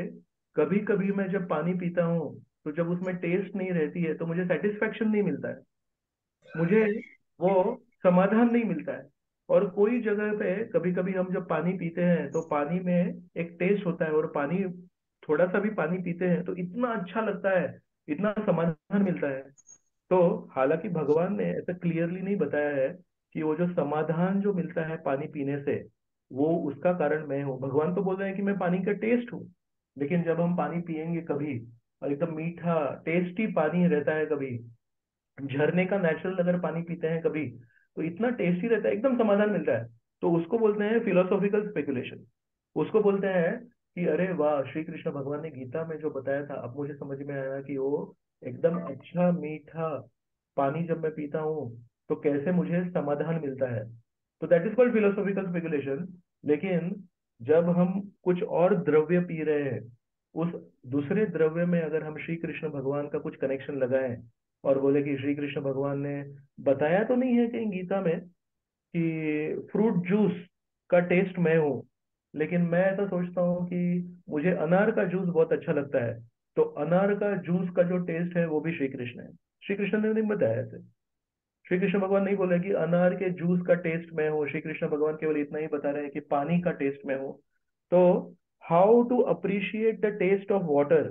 कभी कभी मैं जब पानी पीता हूँ तो जब उसमें टेस्ट नहीं रहती है तो मुझे सेटिस्फेक्शन नहीं मिलता है, मुझे वो समाधान नहीं मिलता है। और कोई जगह पे कभी कभी हम जब पानी पीते हैं तो पानी में एक टेस्ट होता है, और पानी थोड़ा सा भी पानी पीते हैं तो इतना अच्छा लगता है, इतना समाधान मिलता है। तो हालांकि भगवान ने ऐसा क्लियरली नहीं बताया है कि वो जो समाधान जो मिलता है पानी पीने से वो उसका कारण मैं हूँ। भगवान तो बोल रहे हैं कि मैं पानी का टेस्ट हूँ। लेकिन जब हम पानी पिएंगे कभी, और एकदम मीठा टेस्टी पानी रहता है, कभी झरने का नेचुरल अगर पानी पीते हैं कभी, तो इतना टेस्टी रहता है, एकदम समाधान मिलता है। तो उसको बोलते हैं फिलोसॉफिकल स्पेकुलेशन। उसको बोलते हैं कि अरे वाह, श्री कृष्ण भगवान ने गीता में जो बताया था अब मुझे समझ में आया कि वो एकदम अच्छा मीठा पानी जब मैं पीता हूँ तो कैसे मुझे समाधान मिलता है। तो that is called philosophical speculation. लेकिन जब हम कुछ और द्रव्य पी रहे हैं, उस दूसरे द्रव्य में अगर हम श्री कृष्ण भगवान का कुछ कनेक्शन लगाएं और बोले कि श्री कृष्ण भगवान ने बताया तो नहीं है कहीं गीता में कि फ्रूट जूस का टेस्ट मैं हूँ, लेकिन मैं ऐसा सोचता हूँ कि मुझे अनार का जूस बहुत अच्छा लगता है, तो अनार का जूस का जो टेस्ट है वो भी श्री कृष्ण है। श्री कृष्ण ने नहीं बताया ऐसे। श्री कृष्ण भगवान नहीं बोले कि अनार के जूस का टेस्ट मैं हूँ। श्री कृष्ण भगवान केवल इतना ही बता रहे हैं कि पानी का टेस्ट मैं हूँ। तो how to appreciate the taste of water,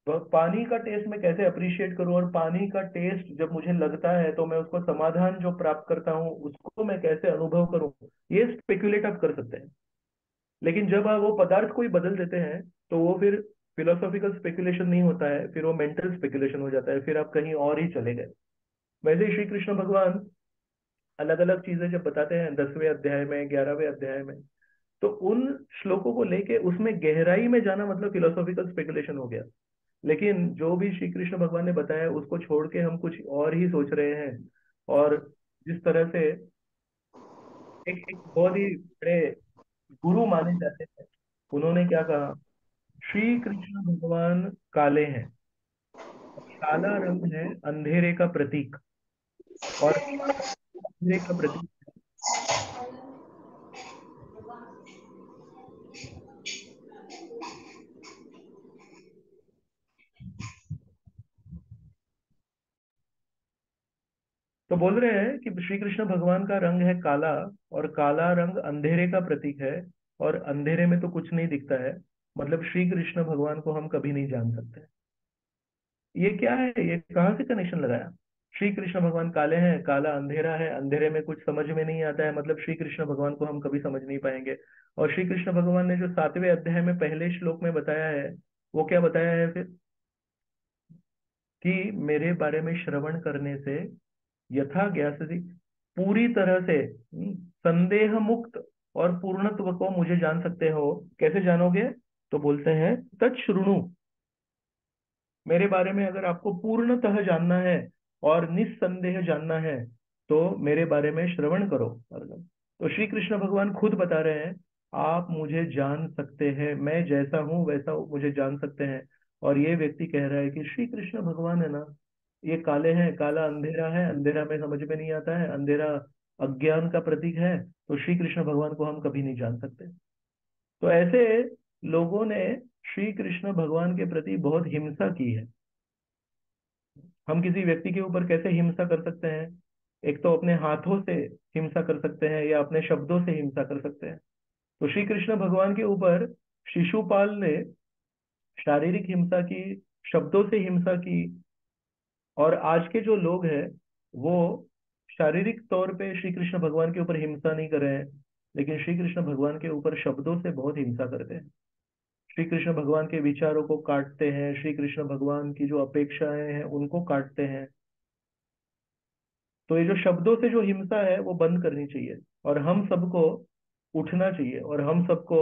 पानी का टेस्ट मैं कैसे अप्रिशिएट करूं, और पानी का टेस्ट जब मुझे लगता है तो मैं उसको समाधान जो प्राप्त करता हूँ उसको मैं कैसे अनुभव करूं, ये स्पेकुलेट आप कर सकते हैं। लेकिन जब आप वो पदार्थ को ही बदल देते हैं तो वो फिर फिलोसॉफिकल स्पेकुलेशन नहीं होता है, फिर वो मेंटल स्पेकुलेशन हो जाता है, फिर आप कहीं और ही चले गए। वैसे ही श्री कृष्ण भगवान अलग अलग चीजें जब बताते हैं 10वें अध्याय में, 11वें अध्याय में, तो उन श्लोकों को लेके उसमें गहराई में जाना मतलब फिलोसॉफिकल स्पेकुलेशन हो गया। लेकिन जो भी श्री कृष्ण भगवान ने बताया उसको छोड़ के हम कुछ और ही सोच रहे हैं। और जिस तरह से एक एक बहुत ही बड़े गुरु माने जाते हैं, उन्होंने क्या कहा, श्री कृष्ण भगवान काले हैं, काला रंग है अंधेरे का प्रतीक, और अंधेरे का प्रतीक। तो बोल रहे हैं कि श्री कृष्ण भगवान का रंग है काला, और काला रंग अंधेरे का प्रतीक है, और अंधेरे में तो कुछ नहीं दिखता है, मतलब श्री कृष्ण भगवान को हम कभी नहीं जान सकते। ये क्या है, ये कहाँ से कनेक्शन लगाया? श्री कृष्ण भगवान काले हैं, काला अंधेरा है, अंधेरे में कुछ समझ में नहीं आता है, मतलब श्री कृष्ण भगवान को हम कभी समझ नहीं पाएंगे। और श्री कृष्ण भगवान ने जो 7वें अध्याय में पहले श्लोक में बताया है, वो क्या बताया है फिर, कि मेरे बारे में श्रवण करने से यथा ज्ञासि, पूरी तरह से संदेह मुक्त और पूर्णत्व को मुझे जान सकते हो। कैसे जानोगे? तो बोलते हैं तच्छृणु, मेरे बारे में अगर आपको पूर्णतः जानना है और निस्संदेह जानना है तो मेरे बारे में श्रवण करो। मतलब तो श्री कृष्ण भगवान खुद बता रहे हैं आप मुझे जान सकते हैं, मैं जैसा हूं वैसा मुझे जान सकते हैं। और ये व्यक्ति कह रहा है कि श्री कृष्ण भगवान है ना, ये काले हैं, काला अंधेरा है, अंधेरा में समझ में नहीं आता है, अंधेरा अज्ञान का प्रतीक है, तो श्री कृष्ण भगवान को हम कभी नहीं जान सकते। तो ऐसे लोगों ने श्री कृष्ण भगवान के प्रति बहुत हिंसा की है। हम किसी व्यक्ति के ऊपर कैसे हिंसा कर सकते हैं? एक तो अपने हाथों से हिंसा कर सकते हैं, या अपने शब्दों से हिंसा कर सकते हैं। तो श्री कृष्ण भगवान के ऊपर शिशुपाल ने शारीरिक हिंसा की, शब्दों से हिंसा की। और आज के जो लोग हैं वो शारीरिक तौर पे श्री कृष्ण भगवान के ऊपर हिंसा नहीं कर रहे हैं, लेकिन श्री कृष्ण भगवान के ऊपर शब्दों से बहुत हिंसा करते हैं। श्री कृष्ण भगवान के विचारों को काटते हैं, श्री कृष्ण भगवान की जो अपेक्षाएं हैं उनको काटते हैं। तो ये जो शब्दों से जो हिंसा है वो बंद करनी चाहिए, और हम सबको उठना चाहिए, और हम सबको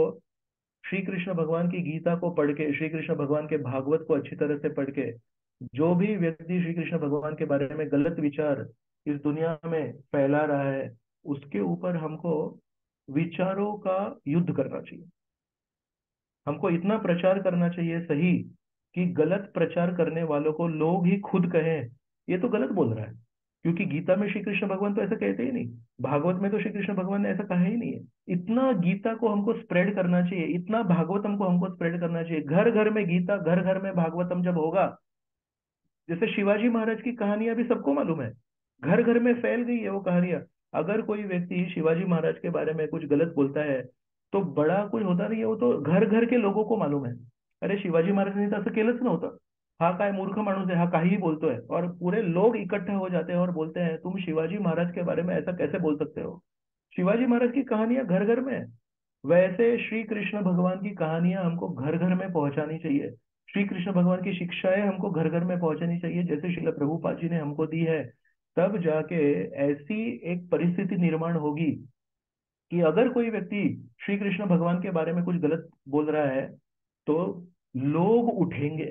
श्री कृष्ण भगवान की गीता को पढ़ के, श्री कृष्ण भगवान के भागवत को अच्छी तरह से पढ़ के, जो भी व्यक्ति श्री कृष्ण भगवान के बारे में गलत विचार इस दुनिया में फैला रहा है उसके ऊपर हमको विचारों का युद्ध करना चाहिए। हमको इतना प्रचार करना चाहिए सही कि गलत प्रचार करने वालों को लोग ही खुद कहें ये तो गलत बोल रहा है। क्योंकि गीता में श्री कृष्ण भगवान तो ऐसा कहते ही नहीं, भागवत में तो श्री कृष्ण भगवान ने ऐसा कहा ही नहीं है। इतना गीता को हमको स्प्रेड करना चाहिए, इतना भागवतम को हमको स्प्रेड करना चाहिए। घर घर में गीता, घर घर में भागवतम जब होगा, जैसे शिवाजी महाराज की कहानियां भी सबको मालूम है, घर घर में फैल गई है वो कहानियां। अगर कोई व्यक्ति शिवाजी महाराज के बारे में कुछ गलत बोलता है तो बड़ा कुछ होता नहीं है, वो तो घर घर के लोगों को मालूम है। अरे शिवाजी महाराजांनी तर असं केलंच नव्हतं, हा काय मूर्ख माणूस है, हा काहीही बोलतोय, और पूरे लोग इकट्ठा हो जाते हैं और बोलते हैं तुम शिवाजी महाराज के बारे में ऐसा कैसे बोल सकते हो। शिवाजी महाराज की कहानियां घर घर में है। वैसे श्री कृष्ण भगवान की कहानियां हमको घर घर में पहुंचानी चाहिए। श्री कृष्ण भगवान की शिक्षाएं हमको घर घर में पहुंचानी चाहिए, जैसे श्रील प्रभुपाद जी ने हमको दी है। तब जाके ऐसी एक परिस्थिति निर्माण होगी कि अगर कोई व्यक्ति श्री कृष्ण भगवान के बारे में कुछ गलत बोल रहा है तो लोग उठेंगे,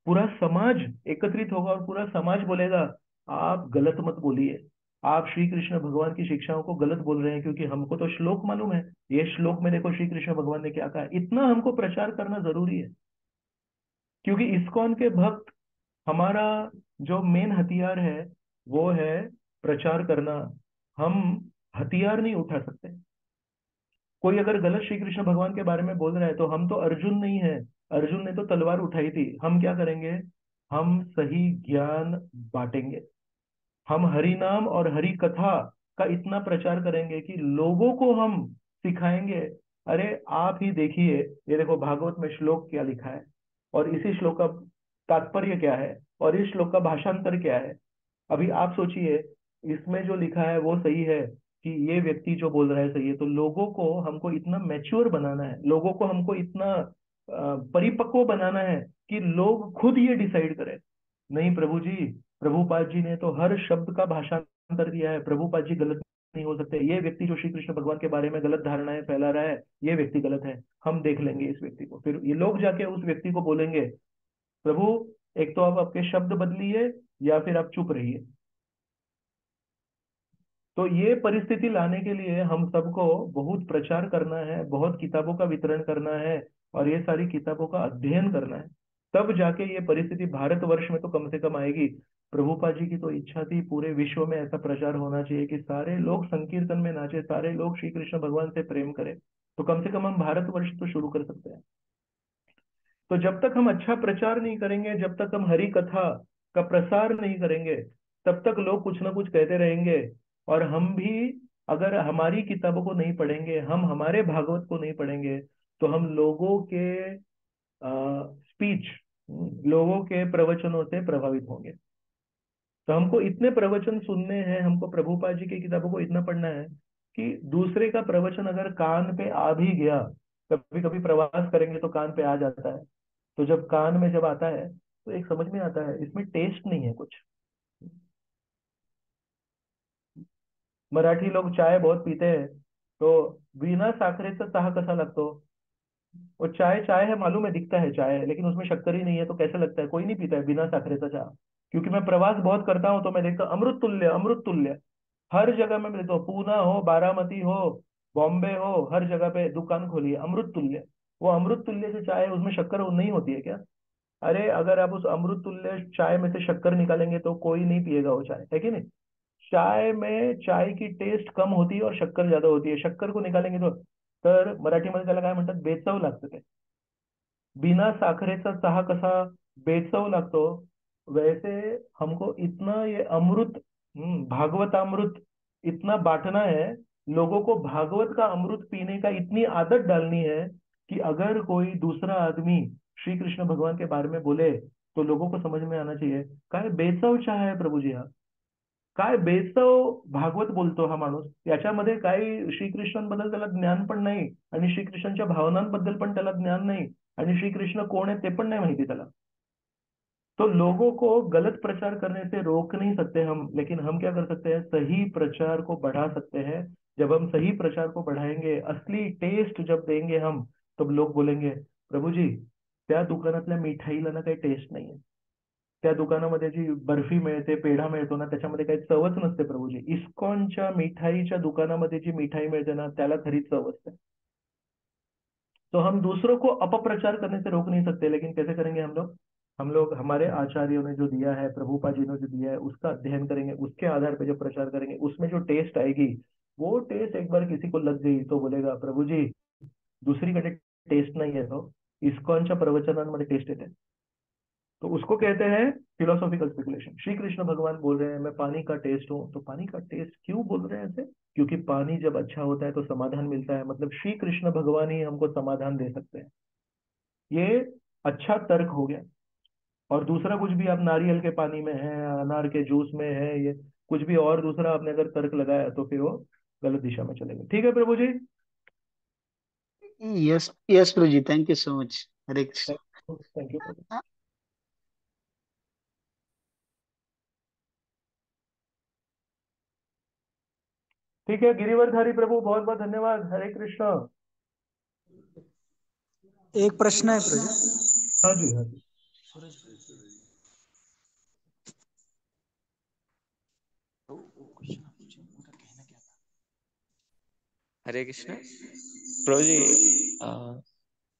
पूरा समाज एकत्रित होगा और पूरा समाज बोलेगा आप गलत मत बोलिए, आप श्री कृष्ण भगवान की शिक्षाओं को गलत बोल रहे हैं, क्योंकि हमको तो श्लोक मालूम है, ये श्लोक में देखो श्री कृष्ण भगवान ने क्या कहा है। इतना हमको प्रचार करना जरूरी है, क्योंकि इस्कॉन के भक्त, हमारा जो मेन हथियार है वो है प्रचार करना। हम हथियार नहीं उठा सकते। कोई अगर गलत श्री कृष्ण भगवान के बारे में बोल रहा है तो हम तो अर्जुन नहीं है, अर्जुन ने तो तलवार उठाई थी, हम क्या करेंगे, हम सही ज्ञान बांटेंगे, हम हरि नाम और हरि कथा का इतना प्रचार करेंगे कि लोगों को हम सिखाएंगे। अरे आप ही देखिए, ये देखो भागवत में श्लोक क्या लिखा है, और इसी श्लोक का तात्पर्य क्या है, और इस श्लोक का भाषांतर क्या है। अभी आप सोचिए, इसमें जो लिखा है वो सही है कि ये व्यक्ति जो बोल रहा है सही है, तो लोगों को हमको इतना मैच्योर बनाना है, लोगों को हमको इतना परिपक्व बनाना है कि लोग खुद ये डिसाइड करें। नहीं प्रभु जी, प्रभुपाद जी ने तो हर शब्द का भाषांतर दिया है, प्रभुपाद जी गलत नहीं हो सकते। ये व्यक्ति जो श्री कृष्ण भगवान के बारे में गलत धारणाएं फैला रहा है, ये व्यक्ति गलत है, हम देख लेंगे इस व्यक्ति को। फिर ये लोग जाके उस व्यक्ति को बोलेंगे प्रभु, एक तो आप आपके शब्द बदलिए या फिर आप चुप रहिए। तो ये परिस्थिति लाने के लिए हम सबको बहुत प्रचार करना है, बहुत किताबों का वितरण करना है, और ये सारी किताबों का अध्ययन करना है। तब जाके ये परिस्थिति भारतवर्ष में तो कम से कम आएगी। प्रभुपाद जी की तो इच्छा थी पूरे विश्व में ऐसा प्रचार होना चाहिए कि सारे लोग संकीर्तन में नाचे, सारे लोग श्री कृष्ण भगवान से प्रेम करें। तो कम से कम हम भारतवर्ष तो शुरू कर सकते हैं। तो जब तक हम अच्छा प्रचार नहीं करेंगे, जब तक हम हरि कथा का प्रसार नहीं करेंगे, तब तक लोग कुछ ना कुछ कहते रहेंगे। और हम भी अगर हमारी किताबों को नहीं पढ़ेंगे, हम हमारे भागवत को नहीं पढ़ेंगे, तो हम लोगों के स्पीच, लोगों के प्रवचनों से प्रभावित होंगे। तो हमको इतने प्रवचन सुनने हैं, हमको प्रभुपाद जी की किताबों को इतना पढ़ना है कि दूसरे का प्रवचन अगर कान पे आ भी गया, कभी कभी प्रवास करेंगे तो कान पे आ जाता है, तो जब कान में जब आता है तो एक समझ में आता है इसमें टेस्ट नहीं है कुछ। मराठी लोग चाय बहुत पीते हैं, तो बिना साखरेचा चहा कसा लागतो। वो चाय चाय है, मालूम है, दिखता है चाय है, लेकिन उसमें शक्कर ही नहीं है, तो कैसा लगता है, कोई नहीं पीता है बिना साखरेचा चाय। क्योंकि मैं प्रवास बहुत करता हूँ तो मैं देखता हूँ अमृत तुल्य, अमृत तुल्य। हर जगह में देखता हूँ, पूना हो, बारामती हो, बॉम्बे हो, हर जगह पे दुकान खोली है अमृत तुल्य। वो अमृत तुल्य जो चाय है उसमें शक्कर नहीं होती है क्या? अरे अगर आप उस अमृत तुल्य चाय में से शक्कर निकालेंगे तो कोई नहीं पिएगा वो चाय, है कि नहीं? चाय में चाय की टेस्ट कम होती है और शक्कर ज्यादा होती है, शक्कर को निकालेंगे तो तर मराठीमध्ये त्याला काय म्हणतात, बेचव लागतं ते। बिना साखरेचा चहा कसा बेचव लागतो, वैसे हमको इतना ये अमृत, भागवतामृत इतना बांटना है। लोगों को भागवत का अमृत पीने का इतनी आदत डालनी है कि अगर कोई दूसरा आदमी श्री कृष्ण भगवान के बारे में बोले तो लोगों को समझ में आना चाहिए काय बेचव चहा आहे प्रभूजी हा, काय बेचव भागवत बोलतो हा माणूस, याच्यामध्ये काही श्रीकृष्णांबद्दल त्याला ज्ञान पण नाही, आणि श्रीकृष्णांच्या भावनांबद्दल पण त्याला ज्ञान नाही, आणि श्रीकृष्ण कोण है ते पण नहीं माहिती त्याला। तो लोगों को गलत प्रचार करने से रोक नहीं सकते हम, लेकिन हम क्या कर सकते हैं, सही प्रचार को बढ़ा सकते हैं। जब हम सही प्रचार को बढ़ाएंगे, असली टेस्ट जब देंगे हम, तब लोग बोलेंगे प्रभू जी, त्या दुकानातल्या मिठाईला ना काही टेस्ट नाही आहे, त्या दुकानामध्ये जी बर्फी मिळते, पेढा मिळतो ना, त्याच्यामध्ये काही चवच नसते प्रभूजी, इस्कॉनच्या मिठाईच्या दुकानामध्ये जी मिठाई मिळते ना त्याला खरी चव असते। तो हम दूसरों को अपप्रचार करने से रोक नहीं सकते, लेकिन कैसे करेंगे हम लोग, हम लोग हमारे आचार्यों ने जो दिया है, प्रभुपा जी ने जो दिया है, उसका अध्ययन करेंगे, उसके आधार पे जो प्रचार करेंगे, उसमें जो टेस्ट आएगी, वो टेस्ट एक बार किसी को लग गई तो बोलेगा प्रभु जी दुसरीकडे टेस्ट नाही आहे तो, इस्कॉनच्या प्रवचनांमध्ये टेस्ट येते. तो उसको कहते हैं फिलोसॉफिकल स्पेकुलेशन. श्री कृष्ण भगवान बोल रहे हैं मैं पानी का टेस्ट हूँ, तो पानी का टेस्ट क्यों बोल रहे हैं ऐसे? क्योंकि पानी जब अच्छा होता है तो समाधान मिलता है, मतलब श्री कृष्ण भगवान ही हमको समाधान दे सकते हैं. ये अच्छा तर्क हो गया. और दूसरा कुछ भी आप नारियल के पानी में है, अनार के जूस में है, ये कुछ भी और दूसरा आपने अगर तर्क लगाया तो फिर वो गलत दिशा में चलेगा. ठीक है प्रभु जी. यस यस प्रभु जी, thank you so much. Hare Krishna. Thank you प्रभु. ठीक है गिरिवरधारी प्रभु, बहुत बहुत धन्यवाद. हरे कृष्ण. एक प्रश्न है प्रभु. हाँ जी, हाँ जी. हरे कृष्ण. प्रभु जी,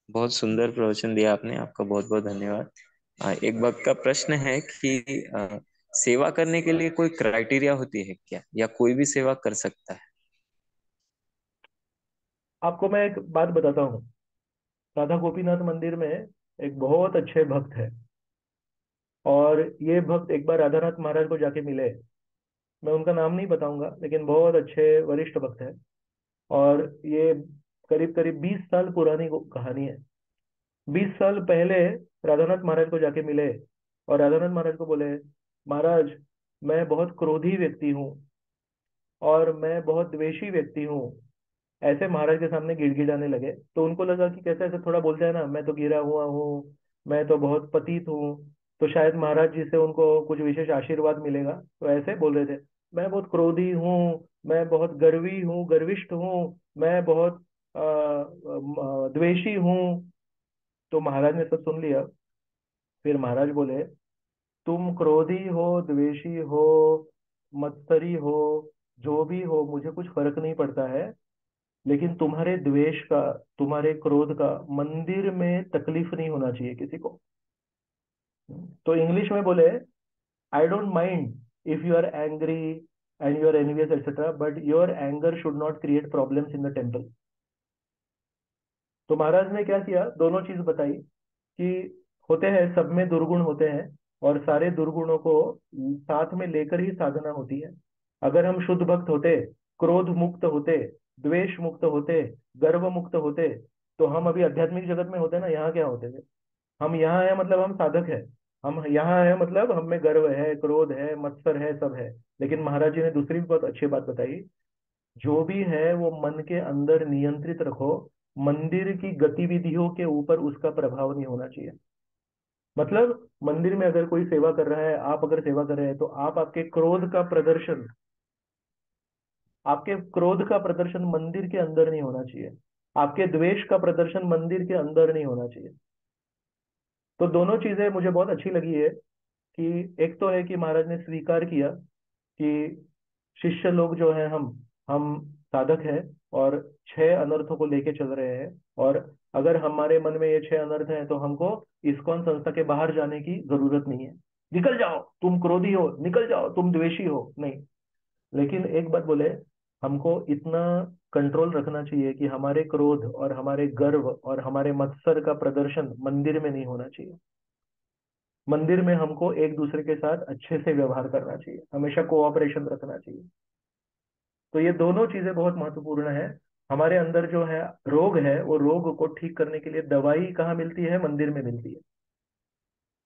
बहुत सुंदर प्रवचन दिया आपने, आपका बहुत बहुत धन्यवाद. एक भक्त का प्रश्न है कि सेवा करने के लिए कोई क्राइटेरिया होती है क्या, या कोई भी सेवा कर सकता है? आपको मैं एक बात बताता हूँ. राधा गोपीनाथ मंदिर में एक बहुत अच्छे भक्त है, और ये भक्त एक बार राधानाथ महाराज को जाके मिले. मैं उनका नाम नहीं बताऊंगा, लेकिन बहुत अच्छे वरिष्ठ भक्त है. और ये करीब करीब 20 साल पुरानी कहानी है. 20 साल पहले राधानाथ महाराज को जाके मिले, और राधानाथ महाराज को बोले महाराज मैं बहुत क्रोधी व्यक्ति हूँ, और मैं बहुत द्वेषी व्यक्ति हूँ. ऐसे महाराज के सामने गिड़गिड़ाने लगे. तो उनको लगा कि कैसे ऐसे थोड़ा बोलते हैं ना, मैं तो गिरा हुआ हूँ, मैं तो बहुत पतित हूँ, तो शायद महाराज जी से उनको कुछ विशेष आशीर्वाद मिलेगा, तो ऐसे बोल रहे थे. मैं बहुत क्रोधी हूँ, मैं बहुत गर्वी हूँ, गर्विष्ठ हूँ, मैं बहुत द्वेषी हूँ. तो महाराज ने सब सुन लिया. फिर महाराज बोले तुम क्रोधी हो, द्वेषी हो, मत्सरी हो, जो भी हो मुझे कुछ फर्क नहीं पड़ता है, लेकिन तुम्हारे द्वेष का, तुम्हारे क्रोध का मंदिर में तकलीफ नहीं होना चाहिए किसी को. तो इंग्लिश में बोले I don't mind if you are angry and you are envious etcetera, but your anger should not create problems in the temple. तो महाराज ने क्या किया, दोनों चीज बताई कि होते हैं, सब में दुर्गुण होते हैं, और सारे दुर्गुणों को साथ में लेकर ही साधना होती है. अगर हम शुद्ध भक्त होते, क्रोध मुक्त होते, द्वेष मुक्त होते, गर्व मुक्त होते, तो हम अभी आध्यात्मिक जगत में होते ना. यहाँ क्या होते थे? हम यहाँ है मतलब हम साधक है. हम यहाँ है मतलब हम में गर्व है, क्रोध है, मत्सर है, सब है. लेकिन महाराज जी ने दूसरी भी बहुत अच्छी बात बताई. जो भी है वो मन के अंदर नियंत्रित रखो, मंदिर की गतिविधियों के ऊपर उसका प्रभाव नहीं होना चाहिए. मतलब मंदिर में अगर कोई सेवा कर रहा है, आप अगर सेवा कर रहे हैं, तो आप आपके क्रोध का प्रदर्शन, आपके क्रोध का प्रदर्शन मंदिर के अंदर नहीं होना चाहिए. आपके द्वेष का प्रदर्शन मंदिर के अंदर नहीं होना चाहिए. तो दोनों चीजें मुझे बहुत अच्छी लगी है कि एक तो है कि महाराज ने स्वीकार किया कि शिष्य लोग जो है, हम साधक हैं, और 6 अनर्थों को लेके चल रहे हैं. और अगर हमारे मन में ये 6 अनर्थ हैं, तो हमको इस्कॉन संस्था के बाहर जाने की जरूरत नहीं है. निकल जाओ तुम क्रोधी हो, निकल जाओ तुम द्वेषी हो, नहीं. लेकिन एक बात बोले, हमको इतना कंट्रोल रखना चाहिए कि हमारे क्रोध और हमारे गर्व और हमारे मत्सर का प्रदर्शन मंदिर में नहीं होना चाहिए. मंदिर में हमको एक दूसरे के साथ अच्छे से व्यवहार करना चाहिए, हमेशा कोऑपरेशन रखना चाहिए. तो ये दोनों चीजें बहुत महत्वपूर्ण है. हमारे अंदर जो है रोग है, वो रोग को ठीक करने के लिए दवाई कहाँ मिलती है? मंदिर में मिलती है.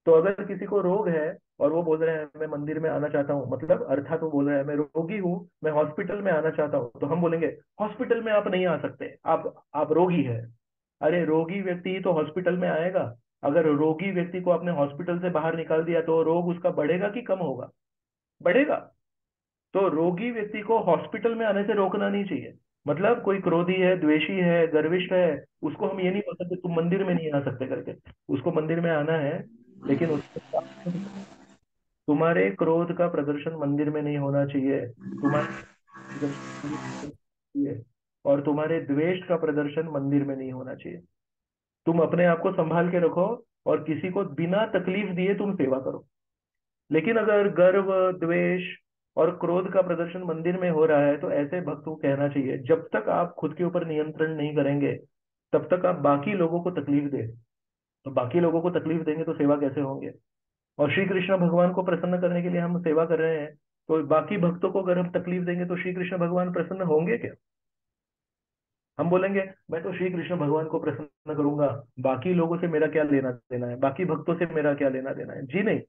तो अगर किसी को रोग है और वो बोल रहे हैं मैं मंदिर में आना चाहता हूँ, मतलब अर्थात वो बोल रहे हैं मैं रोगी हूँ, मैं हॉस्पिटल में आना चाहता हूँ, तो हम बोलेंगे हॉस्पिटल में आप नहीं आ सकते, आप रोगी है. अरे रोगी व्यक्ति ही तो हॉस्पिटल में आएगा. अगर रोगी व्यक्ति को आपने हॉस्पिटल से बाहर निकाल दिया, तो रोग उसका बढ़ेगा कि कम होगा? बढ़ेगा. तो रोगी व्यक्ति को हॉस्पिटल में आने से रोकना नहीं चाहिए. मतलब कोई क्रोधी है, द्वेषी है, गर्विष्ठ है, उसको हम ये नहीं बोल सकते तुम मंदिर में नहीं आ सकते करके. उसको मंदिर में आना है, लेकिन तुम्हारे क्रोध का प्रदर्शन मंदिर में नहीं होना चाहिए. तुम्हारे चाहिए, और तुम्हारे द्वेष का प्रदर्शन मंदिर में नहीं होना चाहिए. तुम अपने आप को संभाल के रखो. और किसी को बिना तकलीफ दिए तुम सेवा करो। लेकिन अगर गर्व, द्वेष और क्रोध का प्रदर्शन मंदिर में हो रहा है तो ऐसे भक्त को कहना चाहिए, जब तक आप खुद के ऊपर नियंत्रण नहीं करेंगे तब तक आप बाकी लोगों को तकलीफ दे, तो बाकी लोगों को तकलीफ देंगे तो सेवा कैसे होंगे। और श्री कृष्ण भगवान को प्रसन्न करने के लिए हम सेवा कर रहे हैं, तो बाकी भक्तों को अगर हम तकलीफ देंगे तो श्री कृष्ण भगवान प्रसन्न होंगे क्या? हम बोलेंगे मैं तो श्री कृष्ण भगवान को प्रसन्न करूंगा, बाकी लोगों से मेरा क्या लेना देना है, बाकी भक्तों से मेरा क्या लेना देना है। जी नहीं।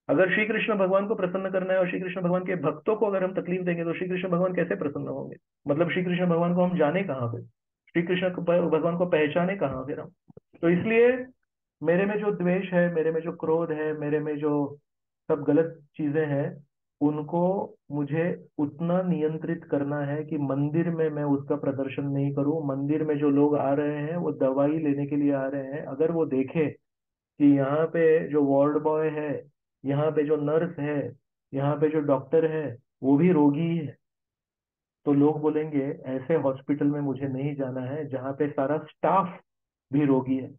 अगर श्री कृष्ण भगवान को प्रसन्न करना है और श्री कृष्ण भगवान के भक्तों को अगर हम तकलीफ देंगे तो श्री कृष्ण भगवान कैसे प्रसन्न होंगे? मतलब श्री कृष्ण भगवान को हम जाने कहाँ पे, श्री कृष्ण भगवान को पहचाने कहाँ फिर हम? तो इसलिए मेरे में जो द्वेष है, मेरे में जो क्रोध है, मेरे में जो सब गलत चीजें हैं, उनको मुझे उतना नियंत्रित करना है कि मंदिर में मैं उसका प्रदर्शन नहीं करूं। मंदिर में जो लोग आ रहे हैं वो दवाई लेने के लिए आ रहे हैं, अगर वो देखे कि यहाँ पे जो वार्ड बॉय है, यहाँ पे जो नर्स है, यहाँ पे जो डॉक्टर है, वो भी रोगी है, तो लोग बोलेंगे ऐसे हॉस्पिटल में मुझे नहीं जाना है जहाँ पे सारा स्टाफ भी रोगी है।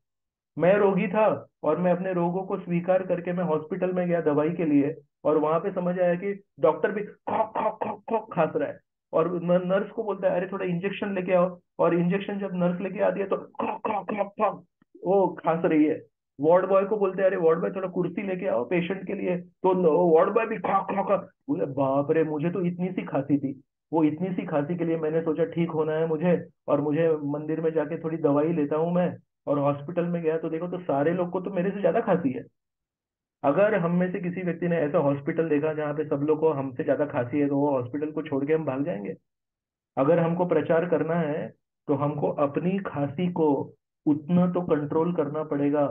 मैं रोगी था और मैं अपने रोगों को स्वीकार करके मैं हॉस्पिटल में गया दवाई के लिए, और वहां पे समझ आया कि डॉक्टर भी खॉक खॉक खॉक खॉक खांस रहा है, और नर्स को बोलता है अरे थोड़ा इंजेक्शन लेके आओ, और इंजेक्शन जब नर्स लेके आती है तो खॉक खॉक खॉक खॉक वो खांस रही है। वार्ड बॉय को बोलते हैं अरे वार्ड बॉय थोड़ा कुर्सी लेके आओ पेशेंट के लिए, तो वार्ड बॉय भी खॉक खॉक खॉक। बोले बाप रे, मुझे तो इतनी सी खांसी थी, वो इतनी सी खांसी के लिए मैंने सोचा ठीक होना है मुझे, और मुझे मंदिर में जाके थोड़ी दवाई लेता हूँ मैं, और हॉस्पिटल में गया तो देखो तो सारे लोग को तो मेरे से ज्यादा खांसी है। अगर हम में से किसी व्यक्ति ने ऐसा हॉस्पिटल देखा जहाँ पे सब लोग को हमसे ज्यादा खांसी है, तो वो हॉस्पिटल को छोड़ के हम भाग जाएंगे। अगर हमको प्रचार करना है तो हमको अपनी खांसी को उतना तो कंट्रोल करना पड़ेगा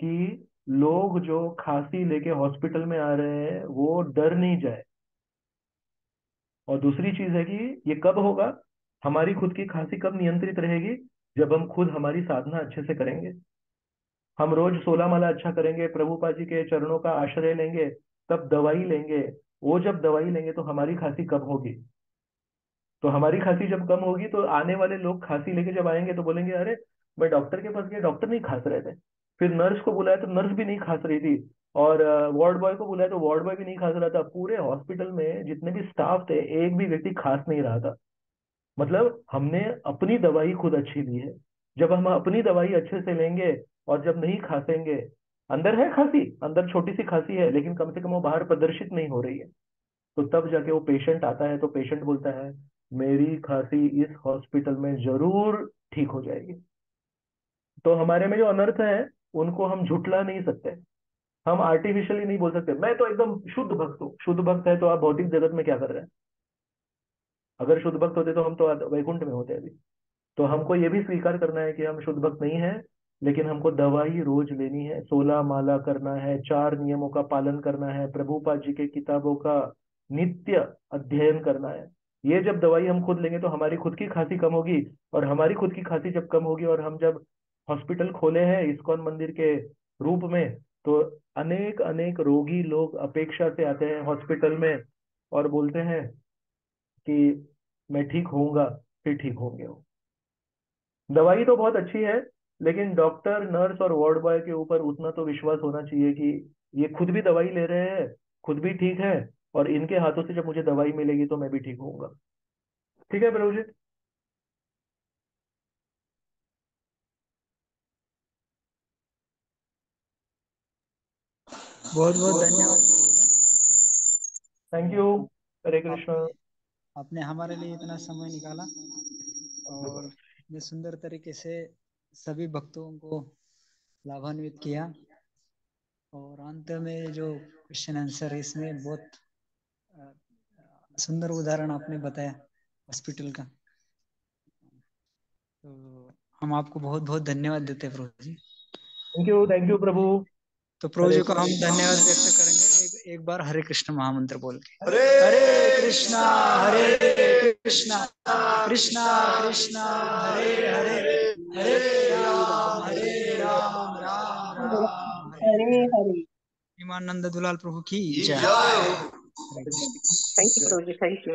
कि लोग जो खांसी लेके हॉस्पिटल में आ रहे हैं वो डर नहीं जाए। और दूसरी चीज है कि ये कब होगा, हमारी खुद की खांसी कब नियंत्रित रहेगी, जब हम खुद हमारी साधना अच्छे से करेंगे। हम रोज 16 माला अच्छा करेंगे, प्रभुपाद जी के चरणों का आश्रय लेंगे, तब दवाई लेंगे। वो जब दवाई लेंगे तो हमारी खांसी कब होगी, तो हमारी खांसी जब कम होगी तो आने वाले लोग खांसी लेके जब आएंगे तो बोलेंगे अरे मैं डॉक्टर के पास गया, डॉक्टर नहीं खांस रहे थे, फिर नर्स को बुलाया तो नर्स भी नहीं खांस रही थी, और वार्ड बॉय को बुलाया तो वार्ड बॉय भी नहीं खांस रहा था, पूरे हॉस्पिटल में जितने भी स्टाफ थे एक भी व्यक्ति खांस नहीं रहा था। मतलब हमने अपनी दवाई खुद अच्छी ली है। जब हम अपनी दवाई अच्छे से लेंगे और जब नहीं खांसेंगे, अंदर है खांसी, अंदर छोटी सी खांसी है लेकिन कम से कम वो बाहर प्रदर्शित नहीं हो रही है, तो तब जाके वो पेशेंट आता है तो पेशेंट बोलता है मेरी खांसी इस हॉस्पिटल में जरूर ठीक हो जाएगी। तो हमारे में जो अनर्थ है उनको हम झुठला नहीं सकते, हम आर्टिफिशियली नहीं बोल सकते मैं तो एकदम शुद्ध भक्त हूँ। शुद्ध भक्त है तो आप भौतिक जगत में क्या कर रहे हैं? अगर शुद्ध भक्त होते तो हम तो वैकुंठ में होते अभी। तो हमको ये भी स्वीकार करना है कि हम शुद्ध भक्त नहीं है, लेकिन हमको दवाई रोज लेनी है, 16 माला करना है, 4 नियमों का पालन करना है, प्रभुपाद जी के किताबों का नित्य अध्ययन करना है। ये जब दवाई हम खुद लेंगे तो हमारी खुद की खांसी कम होगी, और हमारी खुद की खांसी जब कम होगी और हम जब हॉस्पिटल खोले हैं इस्कॉन मंदिर के रूप में, तो अनेक अनेक रोगी लोग अपेक्षा से आते हैं हॉस्पिटल में और बोलते हैं कि मैं ठीक होऊंगा, फिर ठीक होंगे वो। दवाई तो बहुत अच्छी है, लेकिन डॉक्टर, नर्स और वार्ड बॉय के ऊपर उतना तो विश्वास होना चाहिए कि ये खुद भी दवाई ले रहे हैं, खुद भी ठीक है, और इनके हाथों से जब मुझे दवाई मिलेगी तो मैं भी ठीक होऊंगा। ठीक है प्रभु जी। बहुत बहुत धन्यवाद प्रभु। Thank you. हरे कृष्णा। आपने आपने हमारे लिए इतना समय निकाला और इतने सुंदर तरीके से सभी भक्तों को लाभान्वित किया, और अंत में जो क्वेश्चन आंसर है इसमें बहुत अ, सुंदर उदाहरण आपने बताया हॉस्पिटल का। तो हम आपको बहुत बहुत धन्यवाद देते हैं प्रभु जी। थैंक यू प्रभु। तो प्रभु हरे जी को हम धन्यवाद व्यक्त करेंगे एक बार हरे कृष्ण महामंत्र बोल के। हरे कृष्णा कृष्णा कृष्णा कृष्णा हरे हरे, हरे राम राम राम हरे हरे हरे। हरे। इमानंद दुलाल प्रभु की जय। हरे थैंक यू प्रभु जी, थैंक यू।